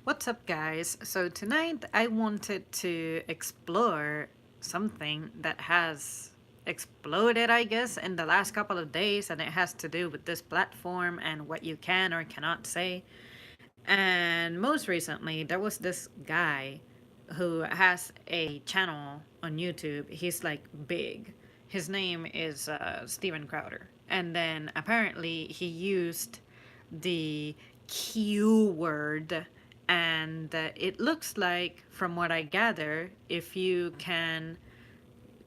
What's up, guys? So, tonight I wanted to explore something that has exploded, I guess, in the last couple of days, and it has to do with this platform and what you can or cannot say. And most recently, there was this guy who has a channel on YouTube. He's like big. His name is Steven Crowder. And then apparently he used the Q word. And it looks like, from what I gather, if you can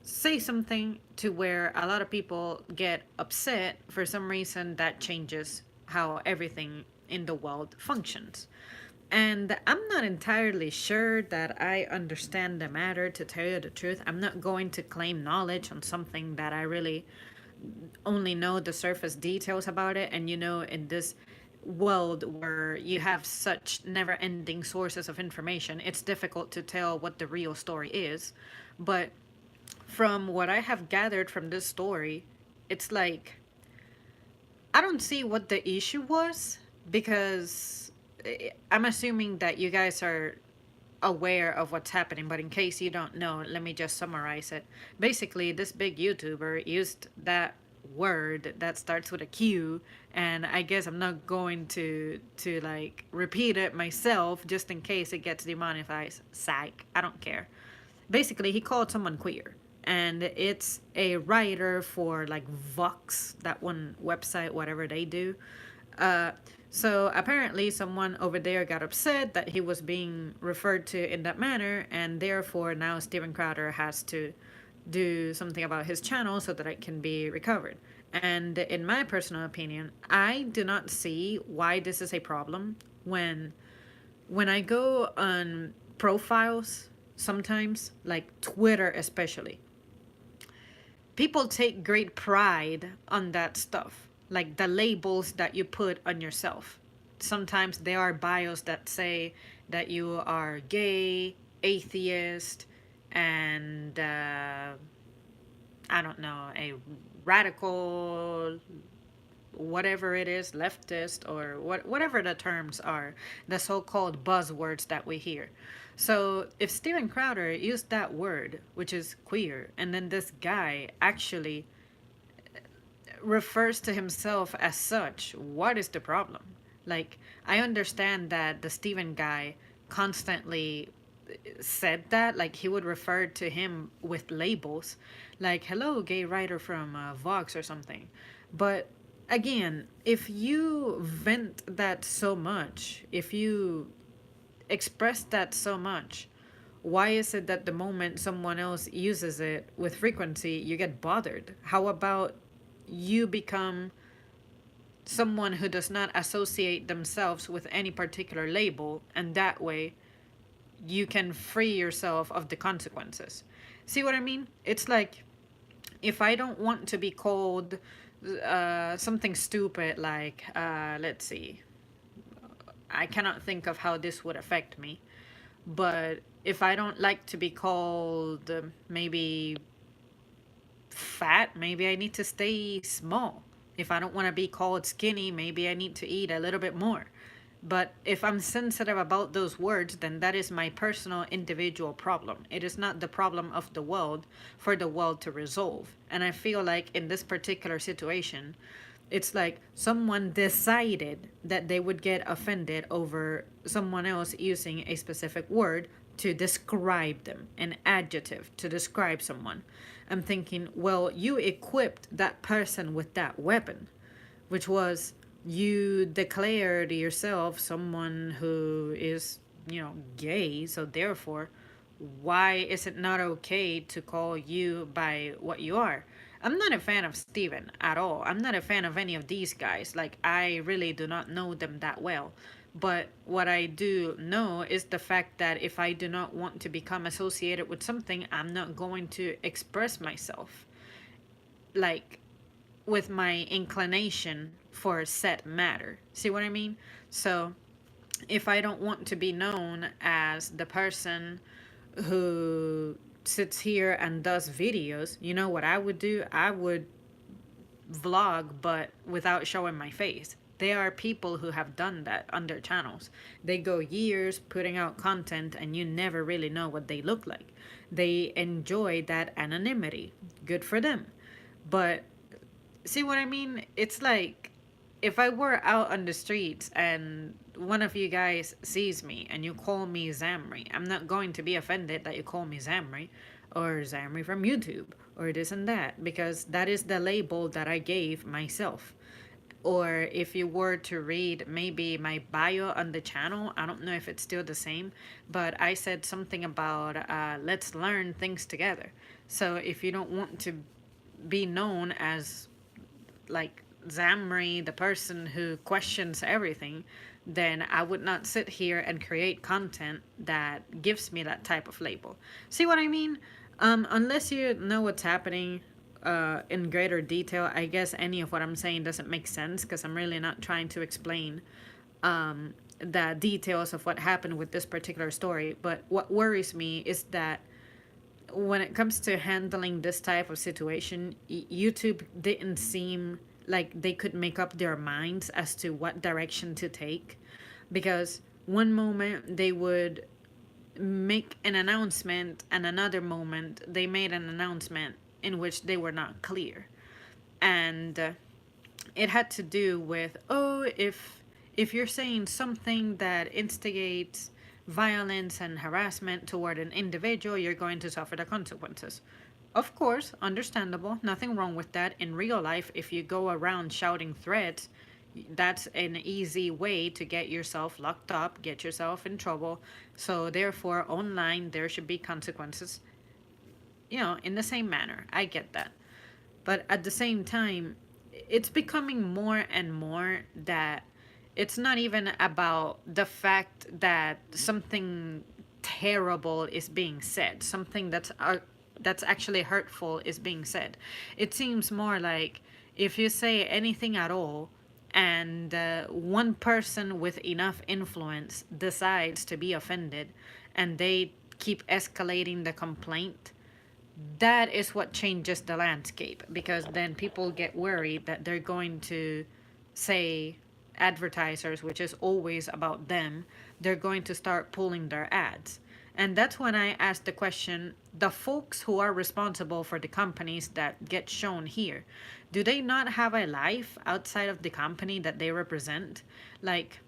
say something to where a lot of people get upset, for some reason that changes how everything in the world functions. And I'm not entirely sure that I understand the matter, to tell you the truth. I'm not going to claim knowledge on something that I really only know the surface details about it. And in this world where you have such never ending sources of information, it's difficult to tell what the real story is. But from what I have gathered from this story, it's like I don't see what the issue was, because I'm assuming that you guys are aware of what's happening, but in case you don't know, let me just summarize it. Basically, this big YouTuber used that word that starts with a Q, and I guess I'm not going to like repeat it myself just in case it gets demonetized. Psych, I don't care. Basically, he called someone queer, and it's a writer for like Vox, that one website, whatever they do. uh, so apparently someone over there got upset that he was being referred to in that manner, and therefore now Steven Crowder has to do something about his channel so that it can be recovered. And in my personal opinion, I do not see why this is a problem when I go on profiles, sometimes, like Twitter especially, people take great pride on that stuff, like the labels that you put on yourself. Sometimes there are bios that say that you are gay, atheist, and I don't know, a radical, whatever it is, leftist, or whatever the terms are, the so-called buzzwords that we hear. So if Steven Crowder used that word, which is queer, and then this guy actually refers to himself as such, what is the problem? Like, I understand that the Steven guy constantly said that, like he would refer to him with labels, like "hello, gay writer from Vox" or something. But again, if you vent that so much, if you express that so much, why is it that the moment someone else uses it with frequency, you get bothered? How about you become someone who does not associate themselves with any particular label, and that way you can free yourself of the consequences? See what I mean? It's like, if I don't want to be called something stupid, like, let's see, I cannot think of how this would affect me, but if I don't like to be called maybe fat, maybe I need to stay small. If I don't want to be called skinny, maybe I need to eat a little bit more. But if I'm sensitive about those words, then that is my personal individual problem. It is not the problem of the world for the world to resolve. And I feel like in this particular situation, it's like someone decided that they would get offended over someone else using a specific word to describe them, an adjective to describe someone. I'm thinking, well, you equipped that person with that weapon, which was, you declared yourself someone who is, gay, so therefore, why is it not okay to call you by what you are? I'm not a fan of Steven at all. I'm not a fan of any of these guys. Like, I really do not know them that well. But what I do know is the fact that if I do not want to become associated with something, I'm not going to express myself, like, with my inclination for a set matter. See what I mean? So if I don't want to be known as the person who sits here and does videos, what I would do? I would vlog, but without showing my face. There are people who have done that on their channels. They go years putting out content and you never really know what they look like. They enjoy that anonymity. Good for them. But see what I mean? It's like if I were out on the streets and one of you guys sees me and you call me Zamri, I'm not going to be offended that you call me Zamri or Zamri from YouTube or this and that because that is the label that I gave myself. Or if you were to read maybe my bio on the channel, I don't know if it's still the same, but I said something about let's learn things together. So if you don't want to be known as like Zamri, the person who questions everything, then I would not sit here and create content that gives me that type of label. See what I mean? Unless you know what's happening in greater detail, I guess any of what I'm saying doesn't make sense because I'm really not trying to explain the details of what happened with this particular story. But what worries me is that when it comes to handling this type of situation, YouTube didn't seem like they could make up their minds as to what direction to take. Because one moment they would make an announcement, and another moment they made an announcement in which they were not clear. And it had to do with, oh, if you're saying something that instigates violence and harassment toward an individual, you're going to suffer the consequences. Of course, understandable, nothing wrong with that. In real life, if you go around shouting threats, that's an easy way to get yourself locked up, get yourself in trouble. So therefore, online there should be consequences, in the same manner. I get that. But at the same time, it's becoming more and more that it's not even about the fact that something terrible is being said, something that's actually hurtful is being said. It seems more like if you say anything at all and one person with enough influence decides to be offended and they keep escalating the complaint, that is what changes the landscape, because then people get worried that they're going to say advertisers, which is always about them, they're going to start pulling their ads. And that's when I asked the question, the folks who are responsible for the companies that get shown here, do they not have a life outside of the company that they represent? Like,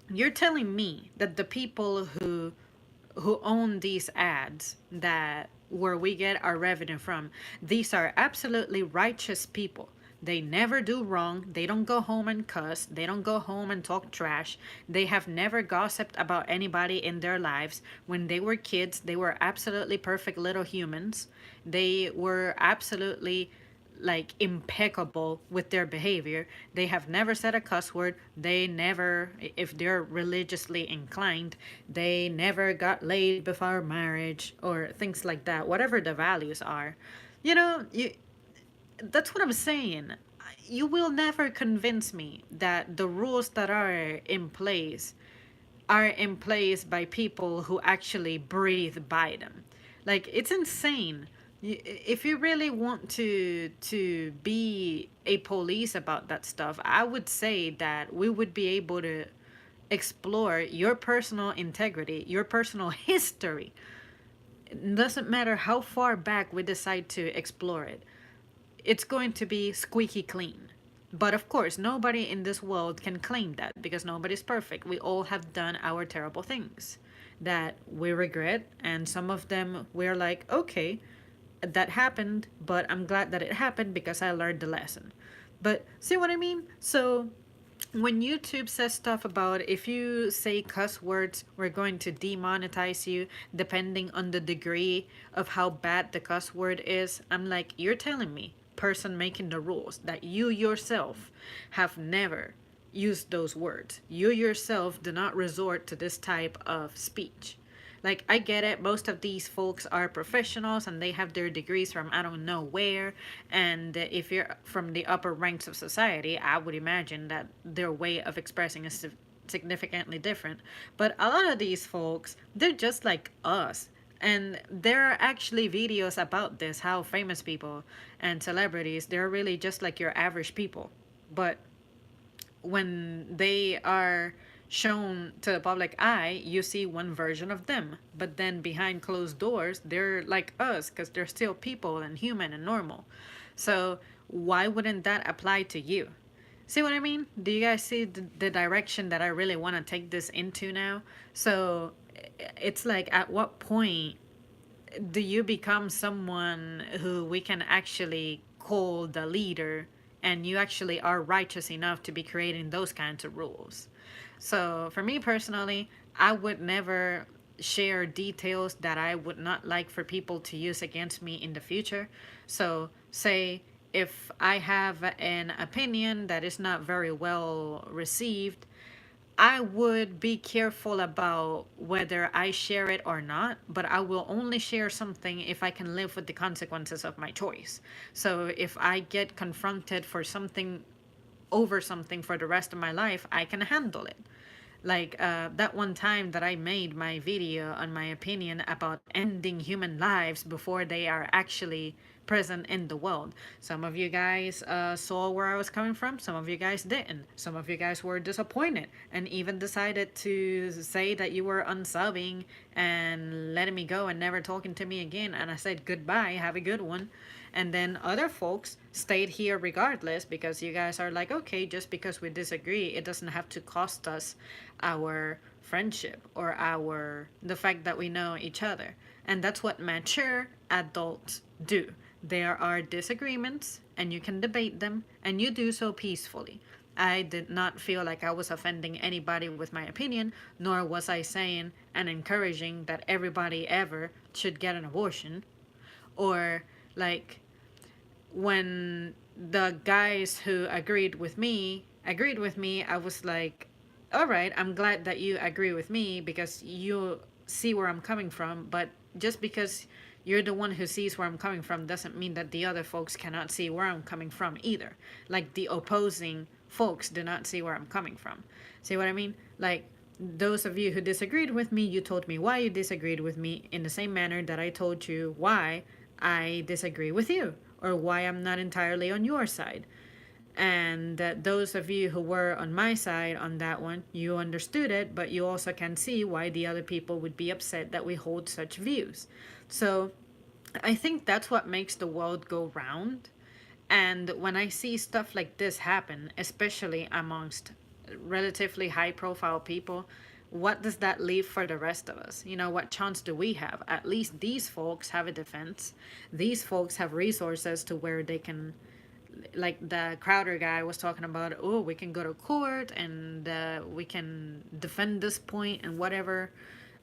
you're telling me that the people who own these ads, that where we get our revenue from, these are absolutely righteous people. They never do wrong. They don't go home and cuss. They don't go home and talk trash. They have never gossiped about anybody in their lives. When they were kids, they were absolutely perfect little humans. They were absolutely like impeccable with their behavior. They have never said a cuss word. They never, if they're religiously inclined, they never got laid before marriage or things like that. Whatever the values are, you know, you that's what I'm saying. You will never convince me that the rules that are in place by people who actually breathe by them. Like, it's insane. If you really want to be a police about that stuff, I would say that we would be able to explore your personal integrity, your personal history. It doesn't matter how far back we decide to explore it, it's going to be squeaky clean. But of course, nobody in this world can claim that because nobody's perfect. We all have done our terrible things that we regret, and some of them we're like, okay, that happened, but I'm glad that it happened because I learned the lesson. But see what I mean? So when YouTube says stuff about if you say cuss words, we're going to demonetize you depending on the degree of how bad the cuss word is, I'm like, you're telling me, person making the rules, that you yourself have never used those words. You yourself do not resort to this type of speech. Like, I get it, most of these folks are professionals and they have their degrees from I don't know where. And if you're from the upper ranks of society, I would imagine that their way of expressing is significantly different. But a lot of these folks, they're just like us. And there are actually videos about this, how famous people and celebrities, they're really just like your average people. But when they are shown to the public eye, you see one version of them. But then behind closed doors, they're like us because they're still people and human and normal. So why wouldn't that apply to you? See what I mean? Do you guys see the direction that I really want to take this into now? So it's like, at what point do you become someone who we can actually call the leader, and you actually are righteous enough to be creating those kinds of rules? So for me personally, I would never share details that I would not like for people to use against me in the future. So say if I have an opinion that is not very well received, I would be careful about whether I share it or not, but I will only share something if I can live with the consequences of my choice. So if I get confronted for something, over something for the rest of my life, I can handle it. Like that one time that I made my video on my opinion about ending human lives before they are actually present in the world. Some of you guys saw where I was coming from, some of you guys didn't. Some of you guys were disappointed and even decided to say that you were unsubbing and letting me go and never talking to me again. And I said goodbye, have a good one. And then other folks stayed here regardless because you guys are like, okay, just because we disagree, it doesn't have to cost us our friendship or our the fact that we know each other. And that's what mature adults do. There are disagreements and you can debate them and you do so peacefully. I did not feel like I was offending anybody with my opinion, nor was I saying and encouraging that everybody ever should get an abortion, or like when the guys who agreed with me, I was like, all right, I'm glad that you agree with me because you see where I'm coming from. But just because you're the one who sees where I'm coming from doesn't mean that the other folks cannot see where I'm coming from either. Like the opposing folks do not see where I'm coming from. See what I mean? Like those of you who disagreed with me, you told me why you disagreed with me in the same manner that I told you why I disagree with you or why I'm not entirely on your side. And those of you who were on my side on that one, you understood it, but you also can see why the other people would be upset that we hold such views. So I think that's what makes the world go round. And when I see stuff like this happen, especially amongst relatively high profile people, what does that leave for the rest of us? You know, what chance do we have? At least these folks have a defense. These folks have resources to where they can, like the Crowder guy was talking about, oh, we can go to court and we can defend this point and whatever.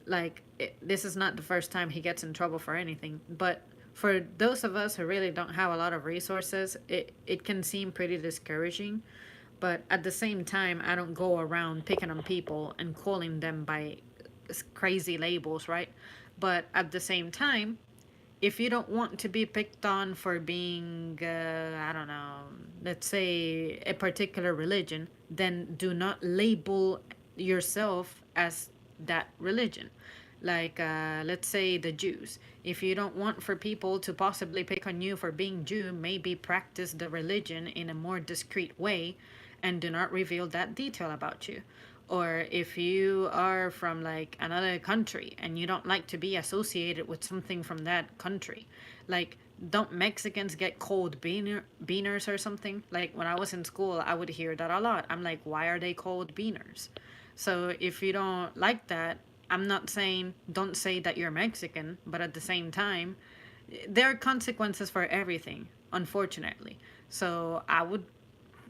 Like, this is not the first time he gets in trouble for anything. But for those of us who really don't have a lot of resources, it can seem pretty discouraging. But at the same time, I don't go around picking on people and calling them by crazy labels, right? But at the same time, if you don't want to be picked on for being, I don't know, let's say a particular religion, then do not label yourself as that religion. Like, let's say the Jews. If you don't want for people to possibly pick on you for being Jew, maybe practice the religion in a more discreet way and do not reveal that detail about you. Or if you are from like another country and you don't like to be associated with something from that country, like don't Mexicans get called beaners or something? Like when I was in school, I would hear that a lot. I'm like, why are they called beaners? So if you don't like that, I'm not saying don't say that you're Mexican, but at the same time, there are consequences for everything, unfortunately. So I would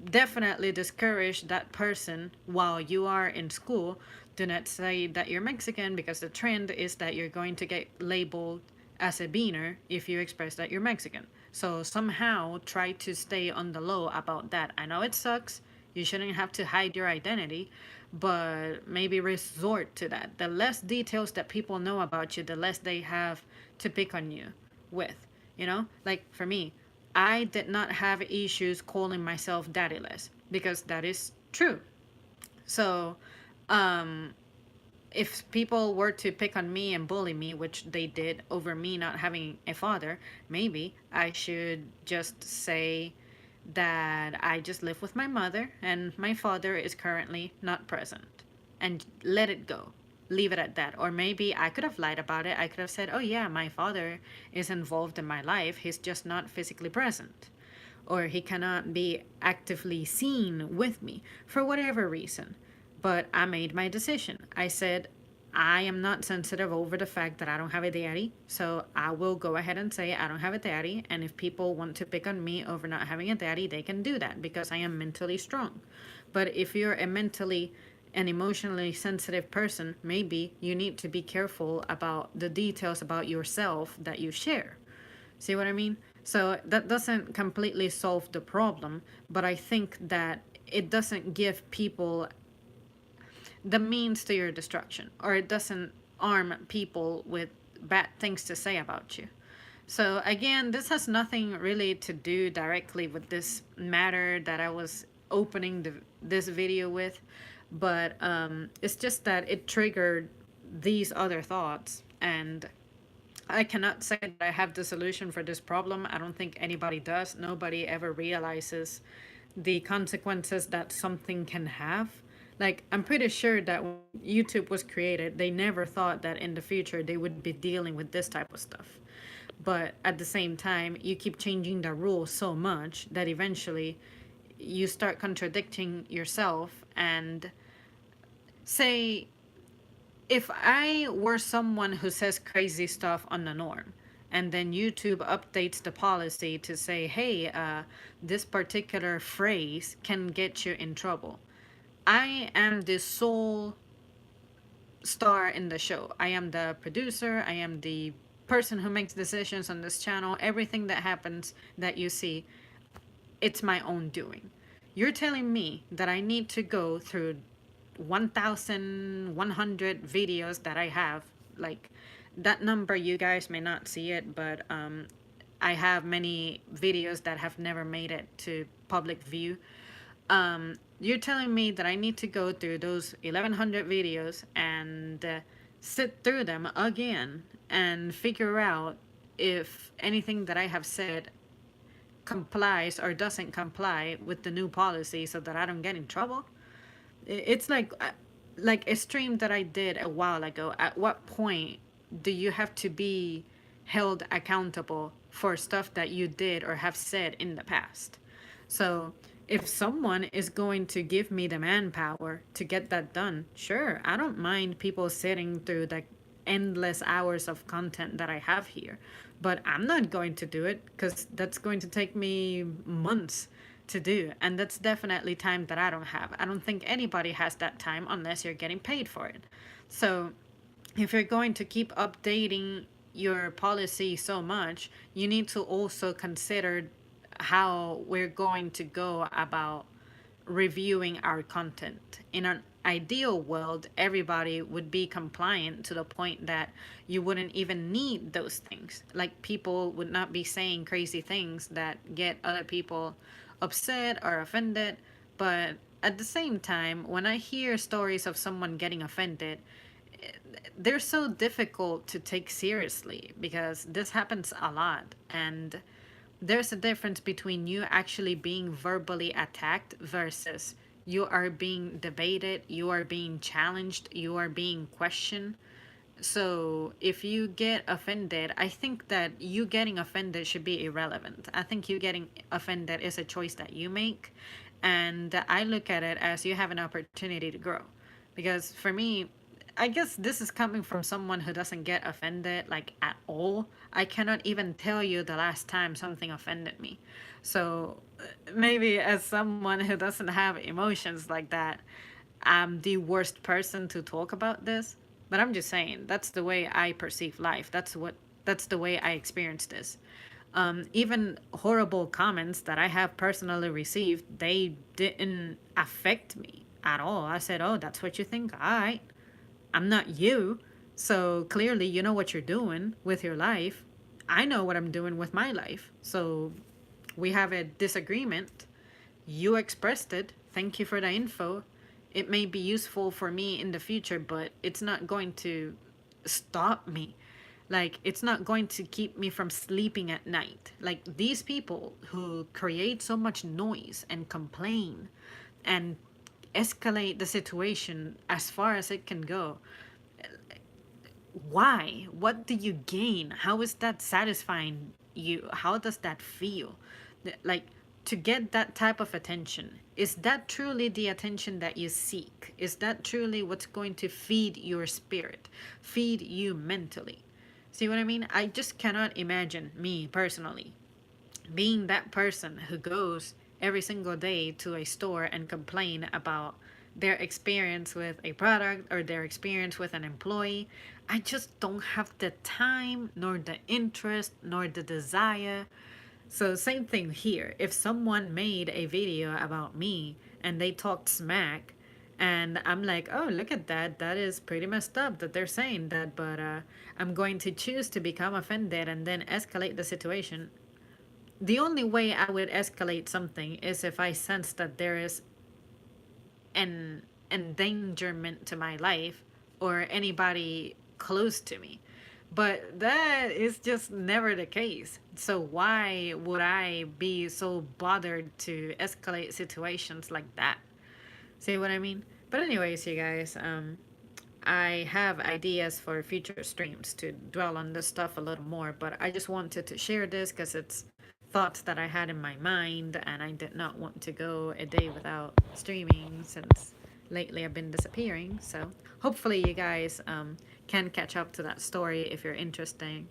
definitely discourage that person while you are in school. Do not say that you're Mexican because the trend is that you're going to get labeled as a beaner if you express that you're Mexican. So somehow try to stay on the low about that. I know it sucks. You shouldn't have to hide your identity, but maybe resort to that. The less details that people know about you, the less they have to pick on you with. You know, like for me, I did not have issues calling myself daddyless because that is true. So, um, if people were to pick on me and bully me, which they did over me not having a father, maybe I should just say that I just live with my mother and my father is currently not present, and let it go. Leave it at that. Or maybe I could have lied about it. I could have said, oh, yeah, my father is involved in my life. He's just not physically present. Or he cannot be actively seen with me for whatever reason. But I made my decision. I said, I am not sensitive over the fact that I don't have a daddy, so I will go ahead and say I don't have a daddy. And if people want to pick on me over not having a daddy, they can do that because I am mentally strong. But if you're a mentally and emotionally sensitive person, maybe you need to be careful about the details about yourself that you share. See what I mean? So that doesn't completely solve the problem, but I think that it doesn't give people the means to your destruction, or it doesn't arm people with bad things to say about you. So again, this has nothing really to do directly with this matter that I was opening this video with, but it's just that it triggered these other thoughts, and I cannot say that I have the solution for this problem. I don't think anybody does. Nobody ever realizes the consequences that something can have. Like, I'm pretty sure that when YouTube was created, they never thought that in the future they would be dealing with this type of stuff. But at the same time, you keep changing the rules so much that eventually you start contradicting yourself. And say, if I were someone who says crazy stuff on the norm, and then YouTube updates the policy to say, hey, this particular phrase can get you in trouble. I am the sole star in the show. I am the producer. I am the person who makes decisions on this channel. Everything that happens that you see, it's my own doing. You're telling me that I need to go through 1,100 videos that I have. Like, that number, you guys may not see it, but I have many videos that have never made it to public view. You're telling me that I need to go through those 1,100 videos and sit through them again and figure out if anything that I have said complies or doesn't comply with the new policy so that I don't get in trouble. It's like a stream that I did a while ago. At what point do you have to be held accountable for stuff that you did or have said in the past? So if someone is going to give me the manpower to get that done, sure, I don't mind people sitting through the endless hours of content that I have here. But I'm not going to do it because that's going to take me months to do. And that's definitely time that I don't have. I don't think anybody has that time unless you're getting paid for it. So if you're going to keep updating your policy so much, you need to also consider how we're going to go about reviewing our content. In an ideal world, everybody would be compliant to the point that you wouldn't even need those things. Like, people would not be saying crazy things that get other people upset or offended. But at the same time, when I hear stories of someone getting offended, they're so difficult to take seriously because this happens a lot. And there's a difference between you actually being verbally attacked versus you are being debated, you are being challenged, you are being questioned. So if you get offended, I think that you getting offended should be irrelevant. I think you getting offended is a choice that you make. And I look at it as you have an opportunity to grow. Because for me, I guess this is coming from someone who doesn't get offended like at all. I cannot even tell you the last time something offended me. So maybe as someone who doesn't have emotions like that, I'm the worst person to talk about this. But I'm just saying that's the way I perceive life. That's the way I experience this. Even horrible comments that I have personally received, they didn't affect me at all. I said, "Oh, that's what you think? All right. I'm not you. So clearly, you know what you're doing with your life. I know what I'm doing with my life. So we have a disagreement. You expressed it. Thank you for the info. It may be useful for me in the future, but it's not going to stop me. Like, it's not going to keep me from sleeping at night. Like, these people who create so much noise and complain and escalate the situation as far as it can go, why? What do you gain? How is that satisfying you? How does that feel? Like, to get that type of attention, is that truly the attention that you seek? Is that truly what's going to feed your spirit, feed you mentally? See what I mean? I just cannot imagine me personally being that person who goes every single day to a store and complain about their experience with a product or their experience with an employee. I just don't have the time, nor the interest, nor the desire. So, same thing here. If someone made a video about me and they talked smack, and I'm like, oh, look at that. That is pretty messed up that they're saying that, but I'm going to choose to become offended and then escalate the situation. The only way I would escalate something is if I sense that there is an endangerment to my life or anybody close to me. But that is just never the case. So why would I be so bothered to escalate situations like that? See what I mean? But anyways, you guys, I have ideas for future streams to dwell on this stuff a little more, but I just wanted to share this because it's thoughts that I had in my mind, and I did not want to go a day without streaming since lately I've been disappearing. So hopefully you guys can catch up to that story if you're interested,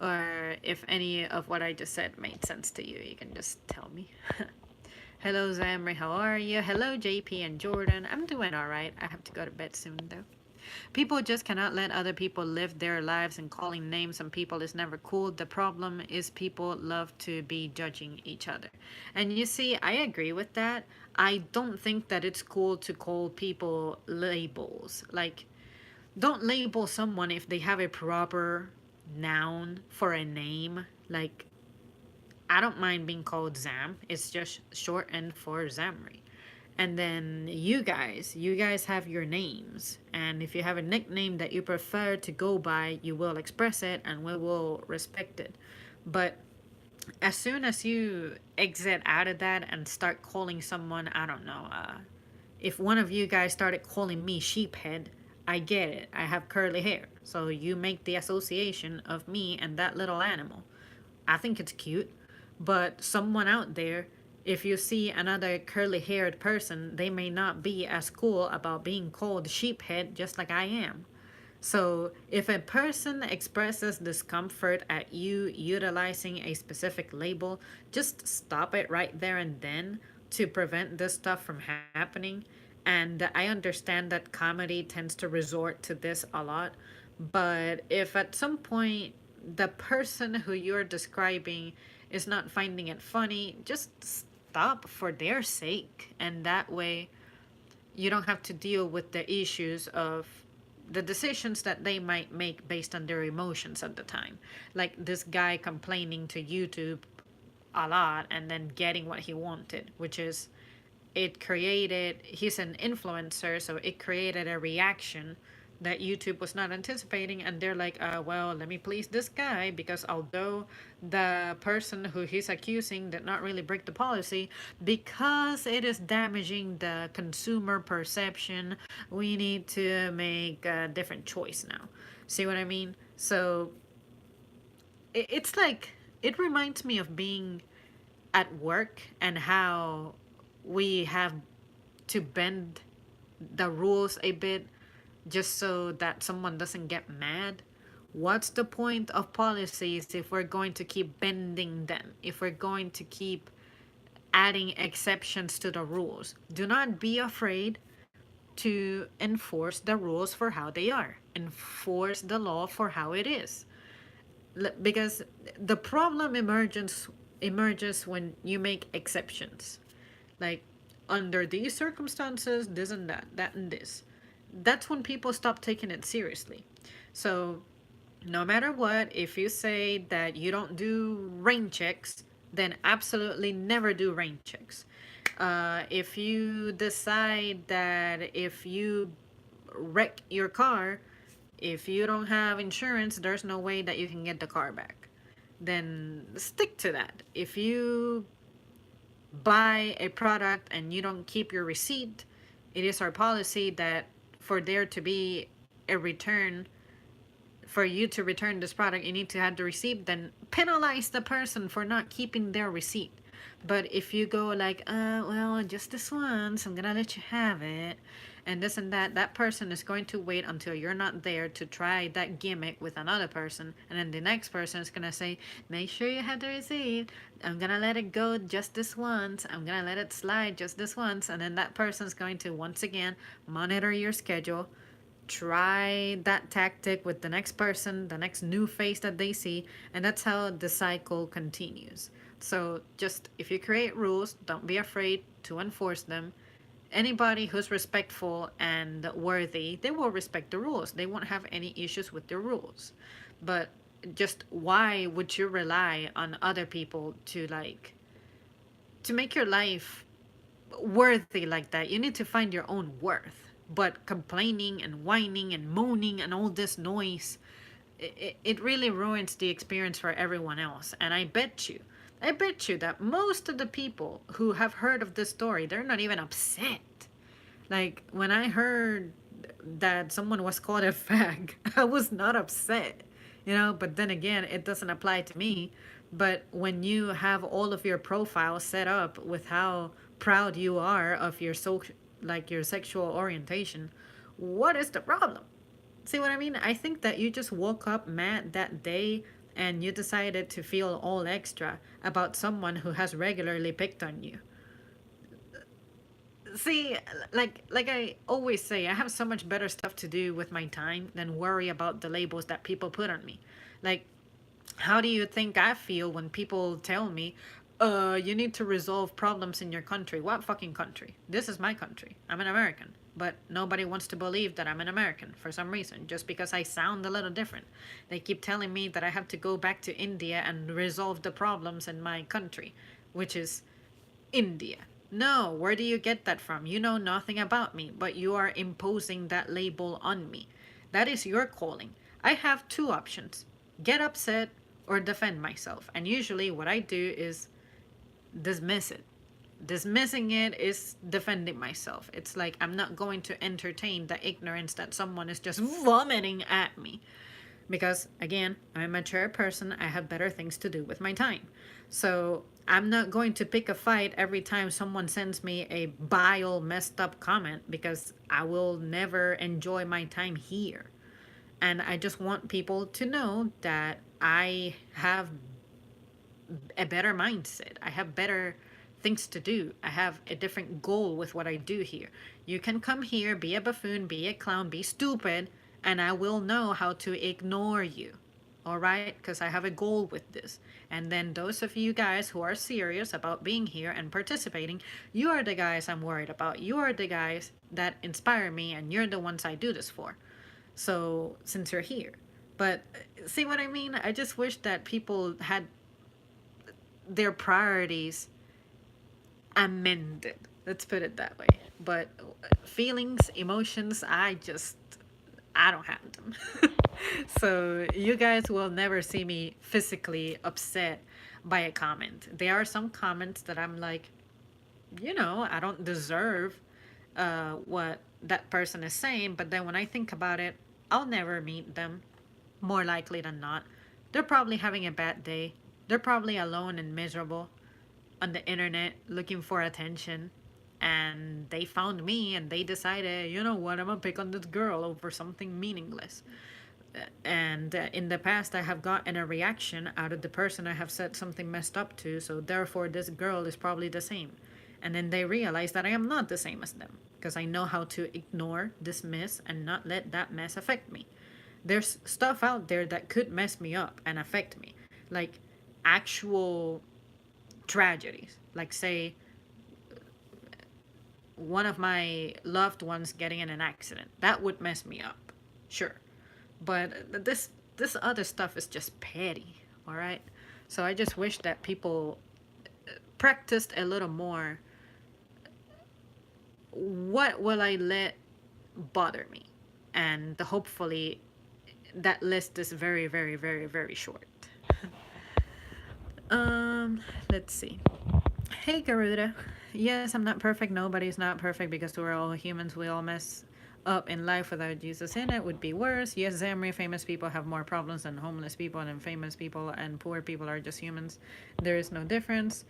or if any of what I just said made sense to you, you can just tell me. Hello, Zamri, how are you? Hello, JP and Jordan. I'm doing all right. I have to go to bed soon, though. People just cannot let other people live their lives, and calling names on people is never cool. The problem is people love to be judging each other. And you see, I agree with that. I don't think that it's cool to call people labels. Like, don't label someone if they have a proper noun for a name. Like, I don't mind being called Zam. It's just shortened for Zamri. And then you guys have your names. And if you have a nickname that you prefer to go by, you will express it and we will respect it. But as soon as you exit out of that and start calling someone, I don't know, if one of you guys started calling me sheephead, I get it. I have curly hair. So you make the association of me and that little animal. I think it's cute. But someone out there, if you see another curly haired person, they may not be as cool about being called sheephead just like I am. So, if a person expresses discomfort at you utilizing a specific label, just stop it right there and then to prevent this stuff from happening. And I understand that comedy tends to resort to this a lot. But if at some point the person who you're describing is not finding it funny, just stop for their sake. And that way, you don't have to deal with the issues of the decisions that they might make based on their emotions at the time. Like this guy complaining to YouTube a lot and then getting what he wanted, which is he's an influencer, so it created a reaction that YouTube was not anticipating, and they're like, well, let me please this guy because although the person who he's accusing did not really break the policy, because it is damaging the consumer perception, we need to make a different choice now. See what I mean? So it's like, it reminds me of being at work and how we have to bend the rules a bit just so that someone doesn't get mad. What's the point of policies if we're going to keep bending them? If we're going to keep adding exceptions to the rules? Do not be afraid to enforce the rules for how they are. Enforce the law for how it is. Because the problem emerges when you make exceptions. Like, under these circumstances, this and that, that and this. That's when people stop taking it seriously. So, no matter what, if you say that you don't do rain checks, then absolutely never do rain checks. If you decide that if you wreck your car, If you don't have insurance, there's no way that you can get the car back. Then stick to that. If you buy a product and you don't keep your receipt, it is our policy that for there to be a return, for you to return this product, you need to have the receipt, then penalize the person for not keeping their receipt. But if you go like, well, just this once, I'm gonna let you have it, and this and that, that person is going to wait until you're not there to try that gimmick with another person. And then the next person is gonna say, make sure you have the receipt. I'm gonna let it go just this once. I'm gonna let it slide just this once. And then that person's going to once again monitor your schedule, try that tactic with the next person, the next new face that they see, and that's how the cycle continues. So just if you create rules, don't be afraid to enforce them. Anybody who's respectful and worthy, they will respect the rules. They won't have any issues with the rules. But just why would you rely on other people to like to make your life worthy like that? You need to find your own worth. But complaining and whining and moaning and all this noise, it really ruins the experience for everyone else. And I bet you that most of the people who have heard of this story, they're not even upset. Like when I heard that someone was called a fag, I was not upset, you know. But then again, it doesn't apply to me. But when you have all of your profiles set up with how proud you are of your social, like your sexual orientation, what is the problem? See what I mean? I think that you just woke up mad that day and you decided to feel all extra about someone who has regularly picked on you. See, like I always say, I have so much better stuff to do with my time than worry about the labels that people put on me. Like, how do you think I feel when people tell me, you need to resolve problems in your country? What fucking country? This is my country. I'm an American. But nobody wants to believe that I'm an American for some reason, just because I sound a little different. They keep telling me that I have to go back to India and resolve the problems in my country, which is India. No, where do you get that from? You know nothing about me, but you are imposing that label on me. That is your calling. I have two options: get upset or defend myself. And usually, what I do is dismiss it. Dismissing it is defending myself. It's like I'm not going to entertain the ignorance that someone is just vomiting at me. Because, again, I'm a mature person, I have better things to do with my time. So, I'm not going to pick a fight every time someone sends me a vile, messed up comment because I will never enjoy my time here. And I just want people to know that I have a better mindset. I have better things to do. I have a different goal with what I do here. You can come here, be a buffoon, be a clown, be stupid, and I will know how to ignore you. All right? Because I have a goal with this. And then those of you guys who are serious about being here and participating, you are the guys I'm worried about. You are the guys that inspire me, and you're the ones I do this for. So, since you're here. But see what I mean? I just wish that people had their priorities amended. Let's put it that way. But feelings, emotions, I don't have them. So you guys will never see me physically upset by a comment. There are some comments that I'm like, I don't deserve what that person is saying. But then when I think about it, I'll never meet them, more likely than not. They're probably having a bad day. They're probably alone and miserable on the internet looking for attention. And they found me and they decided, you know what, I'm gonna pick on this girl over something meaningless. And in the past, I have gotten a reaction out of the person I have said something messed up to, so therefore, this girl is probably the same. And then they realize that I am not the same as them because I know how to ignore, dismiss, and not let that mess affect me. There's stuff out there that could mess me up and affect me, like actual tragedies, like, say, one of my loved ones getting in an accident. That would mess me up, sure. But this other stuff is just petty, all right? So I just wish that people practiced a little more. What will I let bother me? And hopefully that list is very, very, very, very short. Let's see. Hey, Garuda. Yes, I'm not perfect. Nobody's not perfect because we're all humans. We all mess up in life without Jesus in it. Would be worse. Yes, Zamri, famous people have more problems than homeless people, and famous people and poor people are just humans. There is no difference.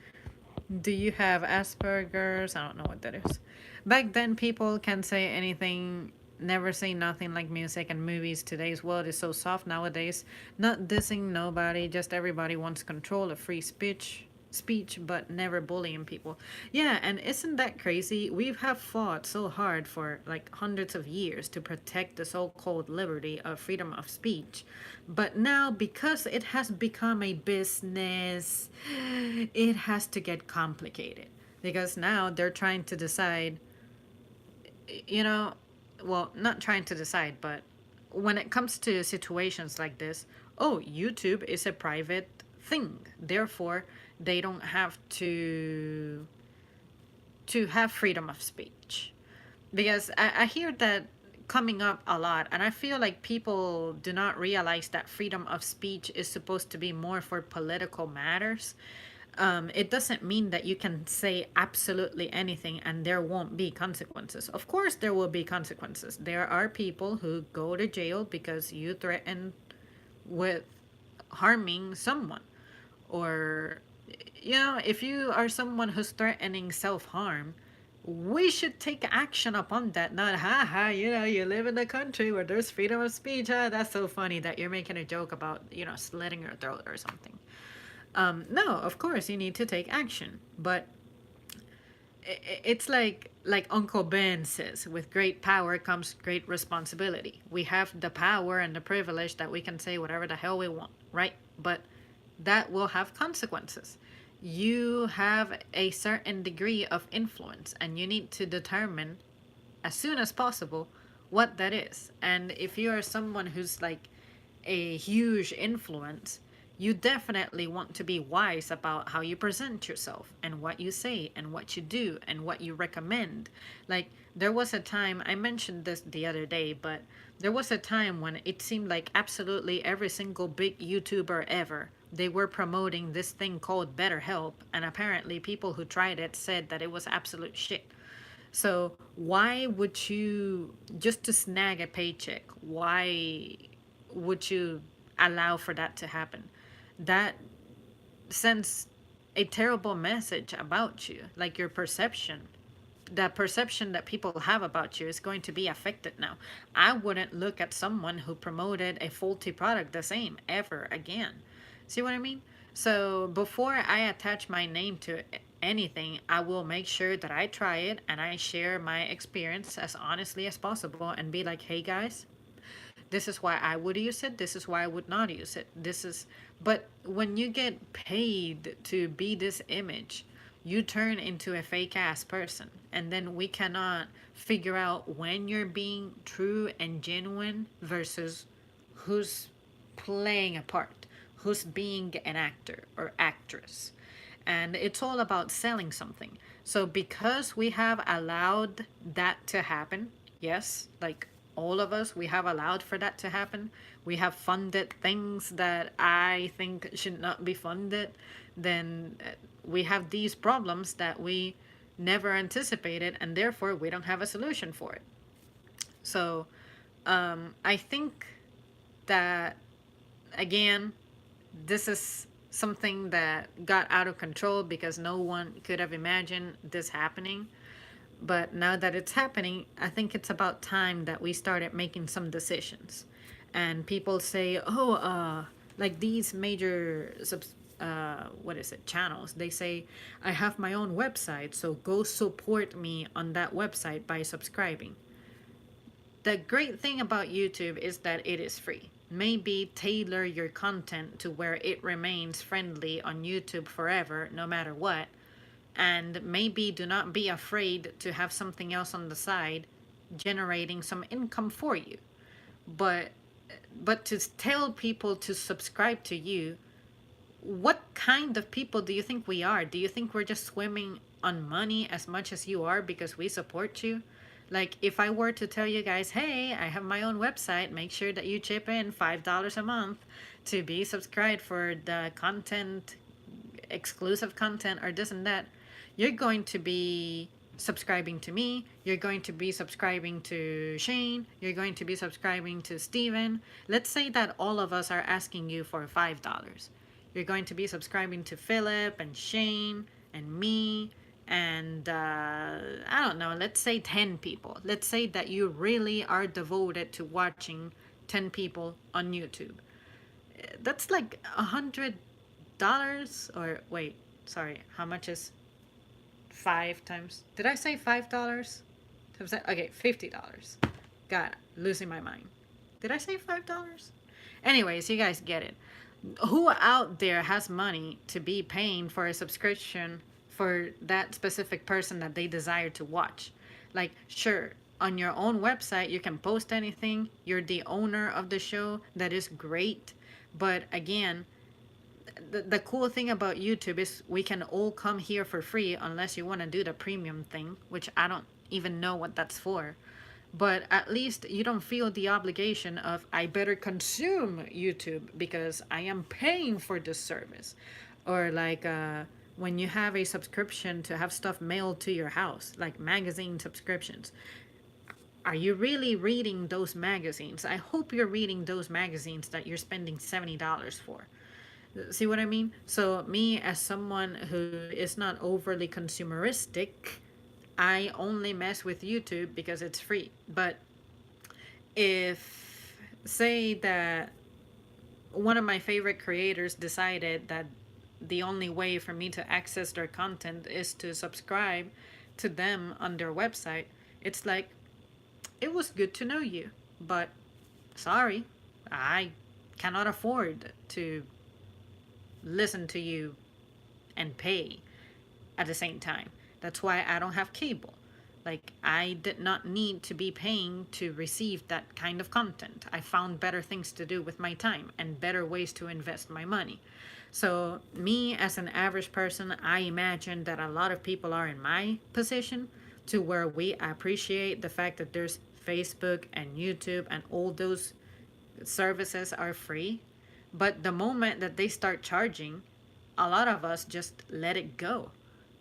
Do you have Asperger's? I don't know what that is. Back then, people can say anything, never say nothing like music and movies. Today's world is so soft nowadays. Not dissing nobody, just everybody wants control of free speech but never bullying people. Yeah, and isn't that crazy? We have fought so hard for like hundreds of years to protect the so-called liberty of freedom of speech, but now because it has become a business, it has to get complicated, because now they're trying to decide, you know, well, not trying to decide, but when it comes to situations like this, oh, YouTube is a private thing. Therefore, they don't have to have freedom of speech. Because I hear that coming up a lot, and I feel like people do not realize that freedom of speech is supposed to be more for political matters. It doesn't mean that you can say absolutely anything and there won't be consequences. Of course, there will be consequences. There are people who go to jail because you threaten with harming someone. Or, if you are someone who's threatening self harm, we should take action upon that. Not, haha, you live in a country where there's freedom of speech. That's so funny that you're making a joke about, slitting your throat or something. No, of course you need to take action, but it's like Uncle Ben says, with great power comes great responsibility. We have the power and the privilege that we can say whatever the hell we want, right? But that will have consequences. You have a certain degree of influence, and you need to determine as soon as possible what that is. And if you are someone who's like a huge influence, you definitely want to be wise about how you present yourself and what you say and what you do and what you recommend. Like, there was a time, I mentioned this the other day, but there was a time when it seemed like absolutely every single big YouTuber ever, they were promoting this thing called BetterHelp, and apparently people who tried it said that it was absolute shit. So why would you, just to snag a paycheck, why would you allow for that to happen? That sends a terrible message about you. Like, your perception, the perception that people have about you is going to be affected now. I wouldn't look at someone who promoted a faulty product the same ever again. See what I mean? So before I attach my name to anything, I will make sure that I try it and I share my experience as honestly as possible and be like, hey guys, this is why I would use it, this is why I would not use it. This is, but when you get paid to be this image, you turn into a fake ass person. And then we cannot figure out when you're being true and genuine versus who's playing a part, who's being an actor or actress. And it's all about selling something. So because we have allowed that to happen, yes, like all of us, we have allowed for that to happen. We have funded things that I think should not be funded. Then we have these problems that we never anticipated, and therefore we don't have a solution for it. So I think that, again, this is something that got out of control because no one could have imagined this happening. But now that it's happening, I think it's about time that we started making some decisions. And people say, oh, like these major what is it, channels, they say, I have my own website, so go support me on that website by subscribing. The great thing about YouTube is that it is free. Maybe tailor your content to where it remains friendly on YouTube forever, no matter what. And maybe do not be afraid to have something else on the side generating some income for you. But to tell people to subscribe to you, what kind of people do you think we are? Do you think we're just swimming on money as much as you are because we support you? Like if I were to tell you guys, hey, I have my own website, make sure that you chip in $5 a month to be subscribed for the content, exclusive content, or this and that, you're going to be subscribing to me, you're going to be subscribing to Shane, you're going to be subscribing to Steven. Let's say that all of us are asking you for $5. You're going to be subscribing to Philip and Shane and me and I don't know, let's say 10 people. Let's say that you really are devoted to watching 10 people on YouTube. That's like $100, or wait, sorry, how much is 5 times? Did I say $5? Okay, $50. God, losing my mind. Did I say $5? Anyways, you guys get it. Who out there has money to be paying for a subscription for that specific person that they desire to watch? Like, sure, on your own website, you can post anything. You're the owner of the show. That is great. But again, the cool thing about YouTube is we can all come here for free unless you want to do the premium thing, which I don't even know what that's for. But at least you don't feel the obligation of I better consume YouTube because I am paying for this service. Or like when you have a subscription to have stuff mailed to your house, like magazine subscriptions. Are you really reading those magazines? I hope you're reading those magazines that you're spending $70 for. See what I mean? So me, as someone who is not overly consumeristic, I only mess with YouTube because it's free. But if, say that one of my favorite creators decided that the only way for me to access their content is to subscribe to them on their website, it's like, it was good to know you, but sorry, I cannot afford to listen to you and pay at the same time. That's why I don't have cable. Like, I did not need to be paying to receive that kind of content. I found better things to do with my time and better ways to invest my money. So, me as an average person, I imagine that a lot of people are in my position to where we appreciate the fact that there's Facebook and YouTube and all those services are free. But the moment that they start charging, a lot of us just let it go.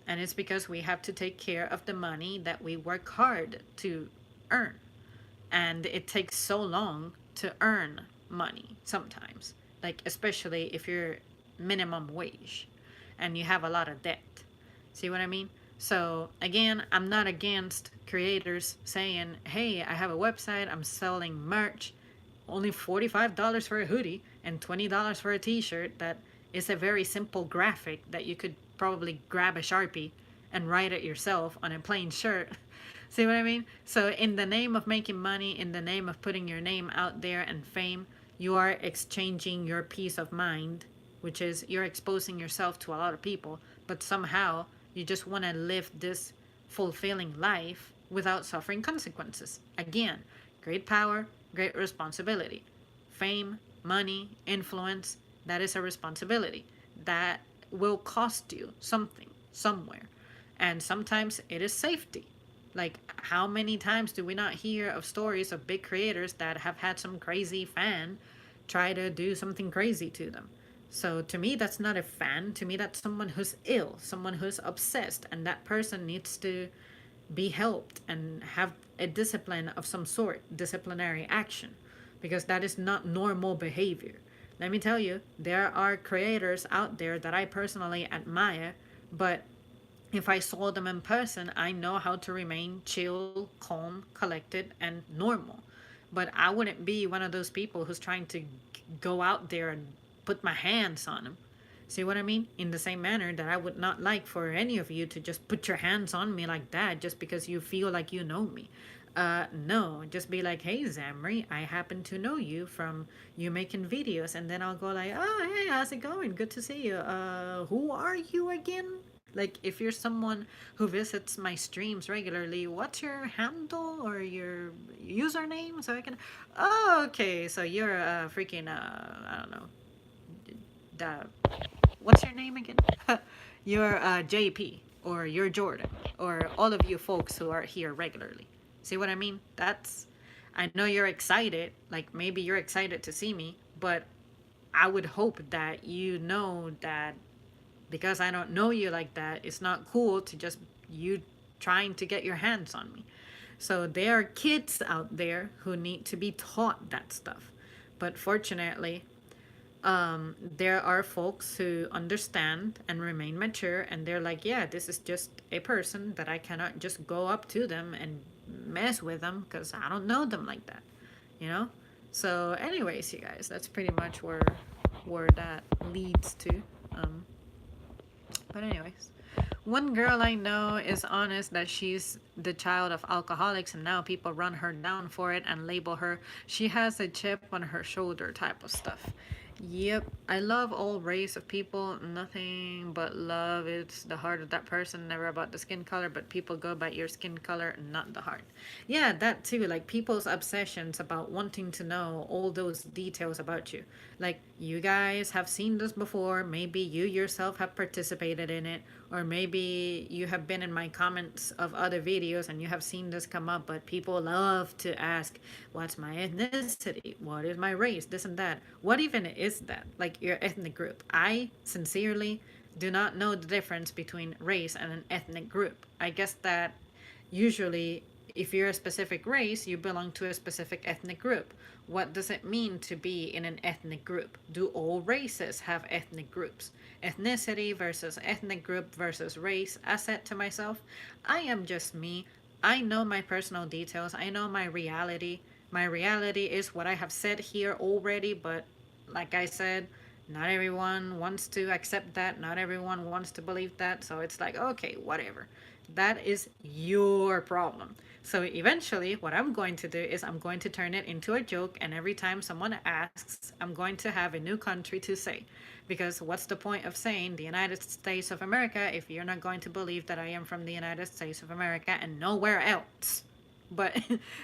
And it's because we have to take care of the money that we work hard to earn. And it takes so long to earn money sometimes. Like, especially if you're minimum wage and you have a lot of debt. See what I mean? So again, I'm not against creators saying, hey, I have a website, I'm selling merch, only $45 for a hoodie and $20 for a t-shirt that is a very simple graphic that you could probably grab a Sharpie and write it yourself on a plain shirt. See what I mean? So in the name of making money, in the name of putting your name out there and fame, you are exchanging your peace of mind, which is you're exposing yourself to a lot of people, but somehow you just want to live this fulfilling life without suffering consequences. Again, great power, great responsibility. Fame, money, influence, that is a responsibility. That will cost you something, somewhere. And sometimes it is safety. Like, how many times do we not hear of stories of big creators that have had some crazy fan try to do something crazy to them? So to me, that's not a fan. To me, that's someone who's ill, someone who's obsessed, and that person needs to be helped and have a discipline of some sort, disciplinary action, because that is not normal behavior. Let me tell you, there are creators out there that I personally admire, but if I saw them in person, I know how to remain chill, calm, collected, and normal. But I wouldn't be one of those people who's trying to go out there and put my hands on them. See what I mean? In the same manner that I would not like for any of you to just put your hands on me like that just because you feel like you know me. No, just be like, hey, Zamri, I happen to know you from you making videos. And then I'll go like, oh, hey, how's it going? Good to see you. Who are you again? Like, if you're someone who visits my streams regularly, what's your handle or your username so I can... Oh, okay, so you're freaking, I don't know, the... What's your name again? You're JP, or you're Jordan, or all of you folks who are here regularly. See what I mean? That's, I know you're excited, like maybe you're excited to see me, but I would hope that you know that because I don't know you like that, it's not cool to just you trying to get your hands on me. So there are kids out there who need to be taught that stuff. But fortunately, there are folks who understand and remain mature, and they're like, yeah, this is just a person that I cannot just go up to them and mess with them because I don't know them like that, you know? So, anyways, you guys, that's pretty much where that leads to. Um, but anyways, one girl I know is honest that she's the child of alcoholics and now people run her down for it and label her. She has a chip on her shoulder type of stuff. Yep, I love all race of people. Nothing but love. It's the heart of that person, never about the skin color, but people go by your skin color, not the heart. Yeah, that too. Like people's obsessions about wanting to know all those details about you. Like, you guys have seen this before. Maybe you yourself have participated in it, or maybe you have been in my comments of other videos and you have seen this come up. But people love to ask, what's my ethnicity? What is my race? This and that. What even is that? Like your ethnic group. I sincerely do not know the difference between race and an ethnic group. I guess that usually, if you're a specific race, you belong to a specific ethnic group. What does it mean to be in an ethnic group? Do all races have ethnic groups? Ethnicity versus ethnic group versus race. I said to myself, I am just me. I know my personal details. I know my reality. My reality is what I have said here already, but like I said, not everyone wants to accept that. Not everyone wants to believe that. So it's like, okay, whatever. That is your problem. So eventually, what I'm going to do is I'm going to turn it into a joke, and every time someone asks, I'm going to have a new country to say. Because what's the point of saying the United States of America if you're not going to believe that I am from the United States of America and nowhere else? But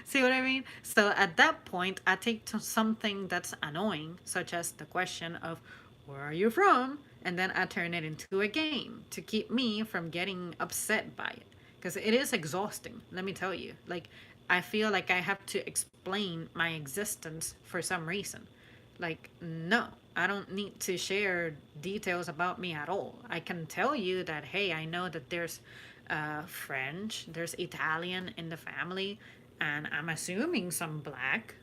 see what I mean? So at that point, I take to something that's annoying, such as the question of where are you from? And then I turn it into a game to keep me from getting upset by it. Because it is exhausting, let me tell you. Like, I feel like I have to explain my existence for some reason. Like, no, I don't need to share details about me at all. I can tell you that, hey, I know that there's French, there's Italian in the family, and I'm assuming some black,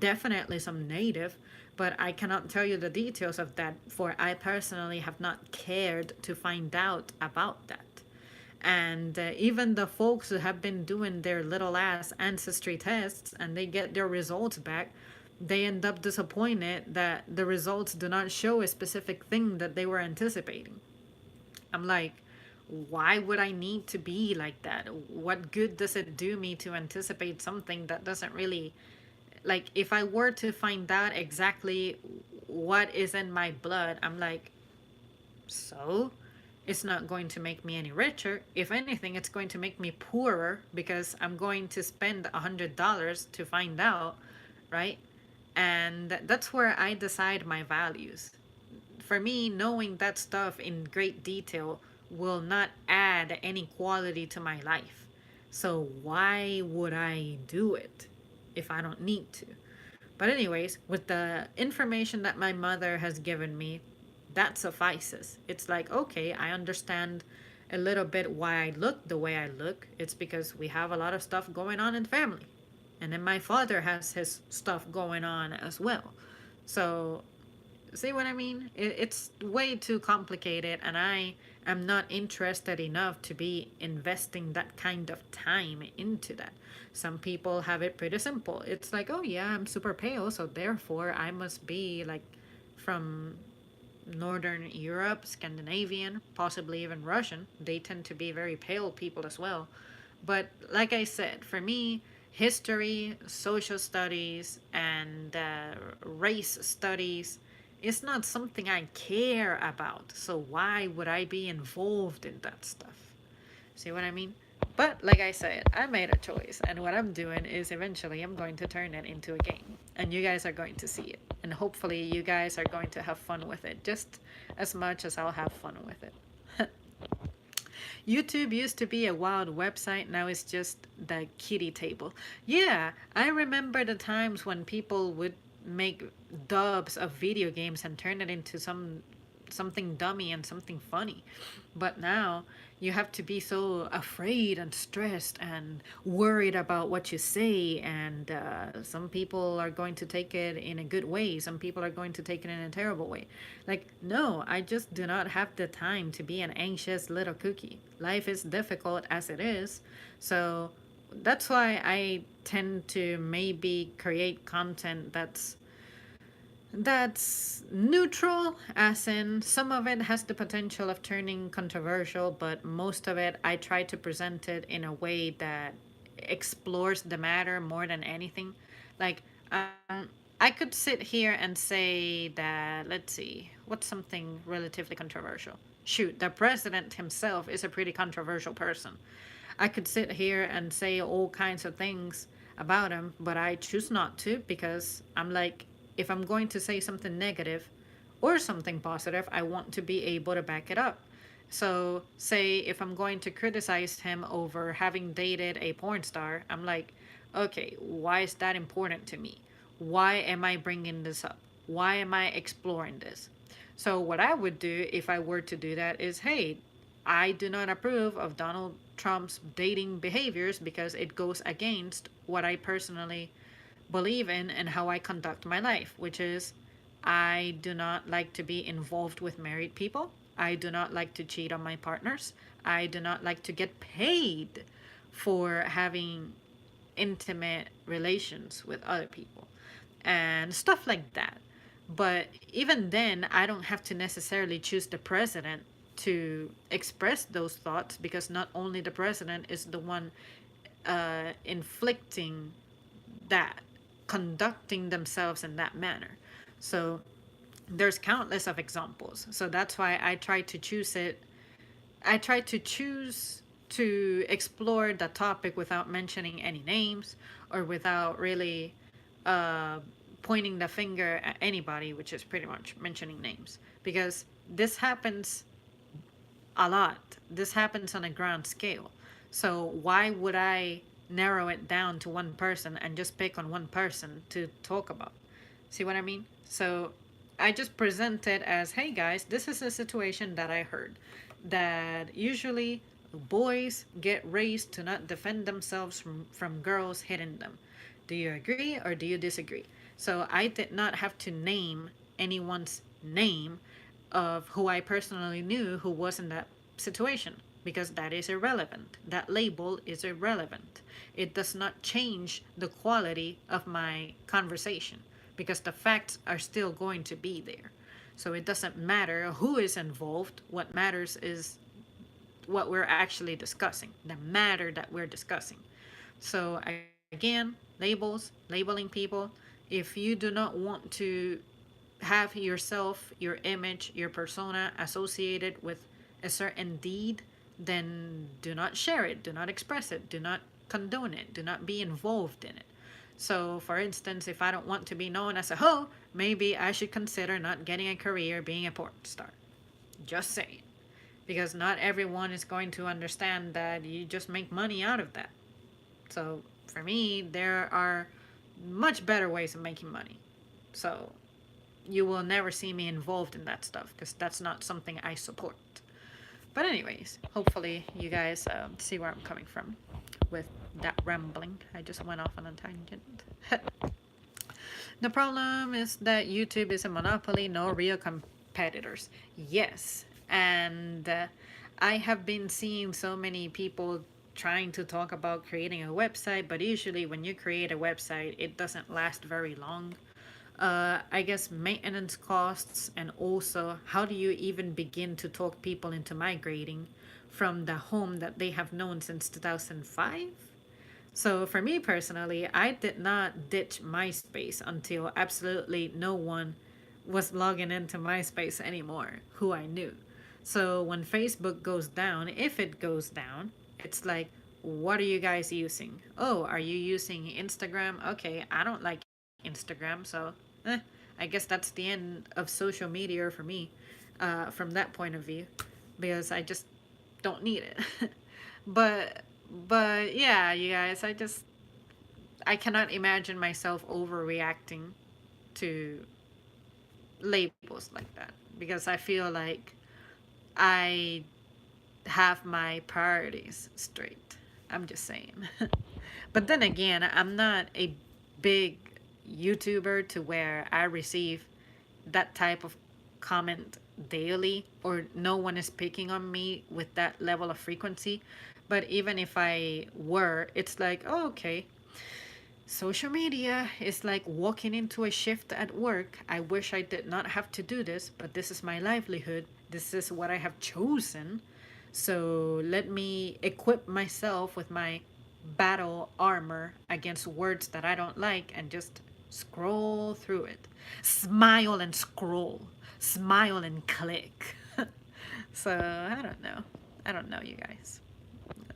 definitely some native, but I cannot tell you the details of that, for I personally have not cared to find out about that. And even the folks who have been doing their little ass ancestry tests and they get their results back, they end up disappointed that the results do not show a specific thing that they were anticipating. I'm like, why would I need to be like that? What good does it do me to anticipate something that doesn't really, like, if I were to find out exactly what is in my blood, I'm like, so it's not going to make me any richer. If anything, it's going to make me poorer because I'm going to spend $100 to find out, right? And that's where I decide my values. For me, knowing that stuff in great detail will not add any quality to my life. So why would I do it if I don't need to? But anyways, with the information that my mother has given me, that suffices. It's like, okay, I understand a little bit why I look the way I look. It's because we have a lot of stuff going on in the family. And then my father has his stuff going on as well. So, see what I mean? It's way too complicated, and I am not interested enough to be investing that kind of time into that. Some people have it pretty simple. It's like, oh yeah, I'm super pale, so therefore I must be like from Northern Europe, Scandinavian, possibly even Russian. They tend to be very pale people as well. But like I said, for me, history, social studies, and race studies is not something I care about. So why would I be involved in that stuff? See what I mean? But like I said, I made a choice, and what I'm doing is eventually I'm going to turn it into a game, and you guys are going to see it, and hopefully you guys are going to have fun with it just as much as I'll have fun with it. YouTube used to be a wild website, now it's just the kiddie table. Yeah, I remember the times when people would make dubs of video games and turn it into something dummy and something funny. But now you have to be so afraid and stressed and worried about what you say. And some people are going to take it in a good way, some people are going to take it in a terrible way. Like, no, I just do not have the time to be an anxious little cookie. Life is difficult as it is. So that's why I tend to maybe create content that's neutral, as in some of it has the potential of turning controversial, but most of it I try to present it in a way that explores the matter more than anything. Like, I could sit here and say that, let's see, what's something relatively controversial? Shoot, the president himself is a pretty controversial person. I could sit here and say all kinds of things about him, but I choose not to because I'm like, if I'm going to say something negative or something positive, I want to be able to back it up. So, say if I'm going to criticize him over having dated a porn star, I'm like, okay, why is that important to me? Why am I bringing this up? Why am I exploring this? So, what I would do if I were to do that is, hey, I do not approve of Donald Trump's dating behaviors because it goes against what I personally believe in and how I conduct my life, which is I do not like to be involved with married people. I do not like to cheat on my partners. I do not like to get paid for having intimate relations with other people and stuff like that. But even then, I don't have to necessarily choose the president to express those thoughts because not only the president is the one inflicting that, conducting themselves in that manner. So there's countless of examples. So that's why I try to choose it. I try to choose to explore the topic without mentioning any names or without really uh, pointing the finger at anybody, which is pretty much mentioning names. Because this happens a lot. This happens on a grand scale. So why would I narrow it down to one person and just pick on one person to talk about? See what I mean? So I just present it as, hey guys, this is a situation that I heard. That usually boys get raised to not defend themselves from girls hitting them. Do you agree or do you disagree? So I did not have to name anyone's name of who I personally knew who was in that situation because that is irrelevant. That label is irrelevant. It does not change the quality of my conversation because the facts are still going to be there. So it doesn't matter who is involved. What matters is what we're actually discussing, the matter that we're discussing. So again, labels, labeling people. If you do not want to have yourself, your image, your persona associated with a certain deed, then do not share it, do not express it, do not condone it, do not be involved in it. So, for instance, if I don't want to be known as a hoe, maybe I should consider not getting a career being a porn star. Just saying. Because not everyone is going to understand that you just make money out of that. So, for me, there are much better ways of making money. So, you will never see me involved in that stuff because that's not something I support. But anyways, hopefully you guys see where I'm coming from with that rambling. I just went off on a tangent. The problem is that YouTube is a monopoly, no real competitors. Yes, and I have been seeing so many people trying to talk about creating a website, but usually when you create a website, it doesn't last very long. I guess maintenance costs, and also how do you even begin to talk people into migrating from the home that they have known since 2005? So for me personally, I did not ditch MySpace until absolutely no one was logging into MySpace anymore who I knew. So when Facebook goes down, if it goes down, it's like, what are you guys using? Oh, are you using Instagram? Okay, I don't like Instagram, so I guess that's the end of social media for me from that point of view because I just don't need it. but but yeah, you guys, I cannot imagine myself overreacting to labels like that, because I feel like I have my priorities straight. I'm just saying. But then again, I'm not a big YouTuber to where I receive that type of comment daily, or no one is picking on me with that level of frequency. But even if I were, it's like, oh, okay, social media is like walking into a shift at work. I wish I did not have to do this, but this is my livelihood. This is what I have chosen. So let me equip myself with my battle armor against words that I don't like and just scroll through it. Smile and scroll. Smile and click. So I don't know. I don't know, you guys.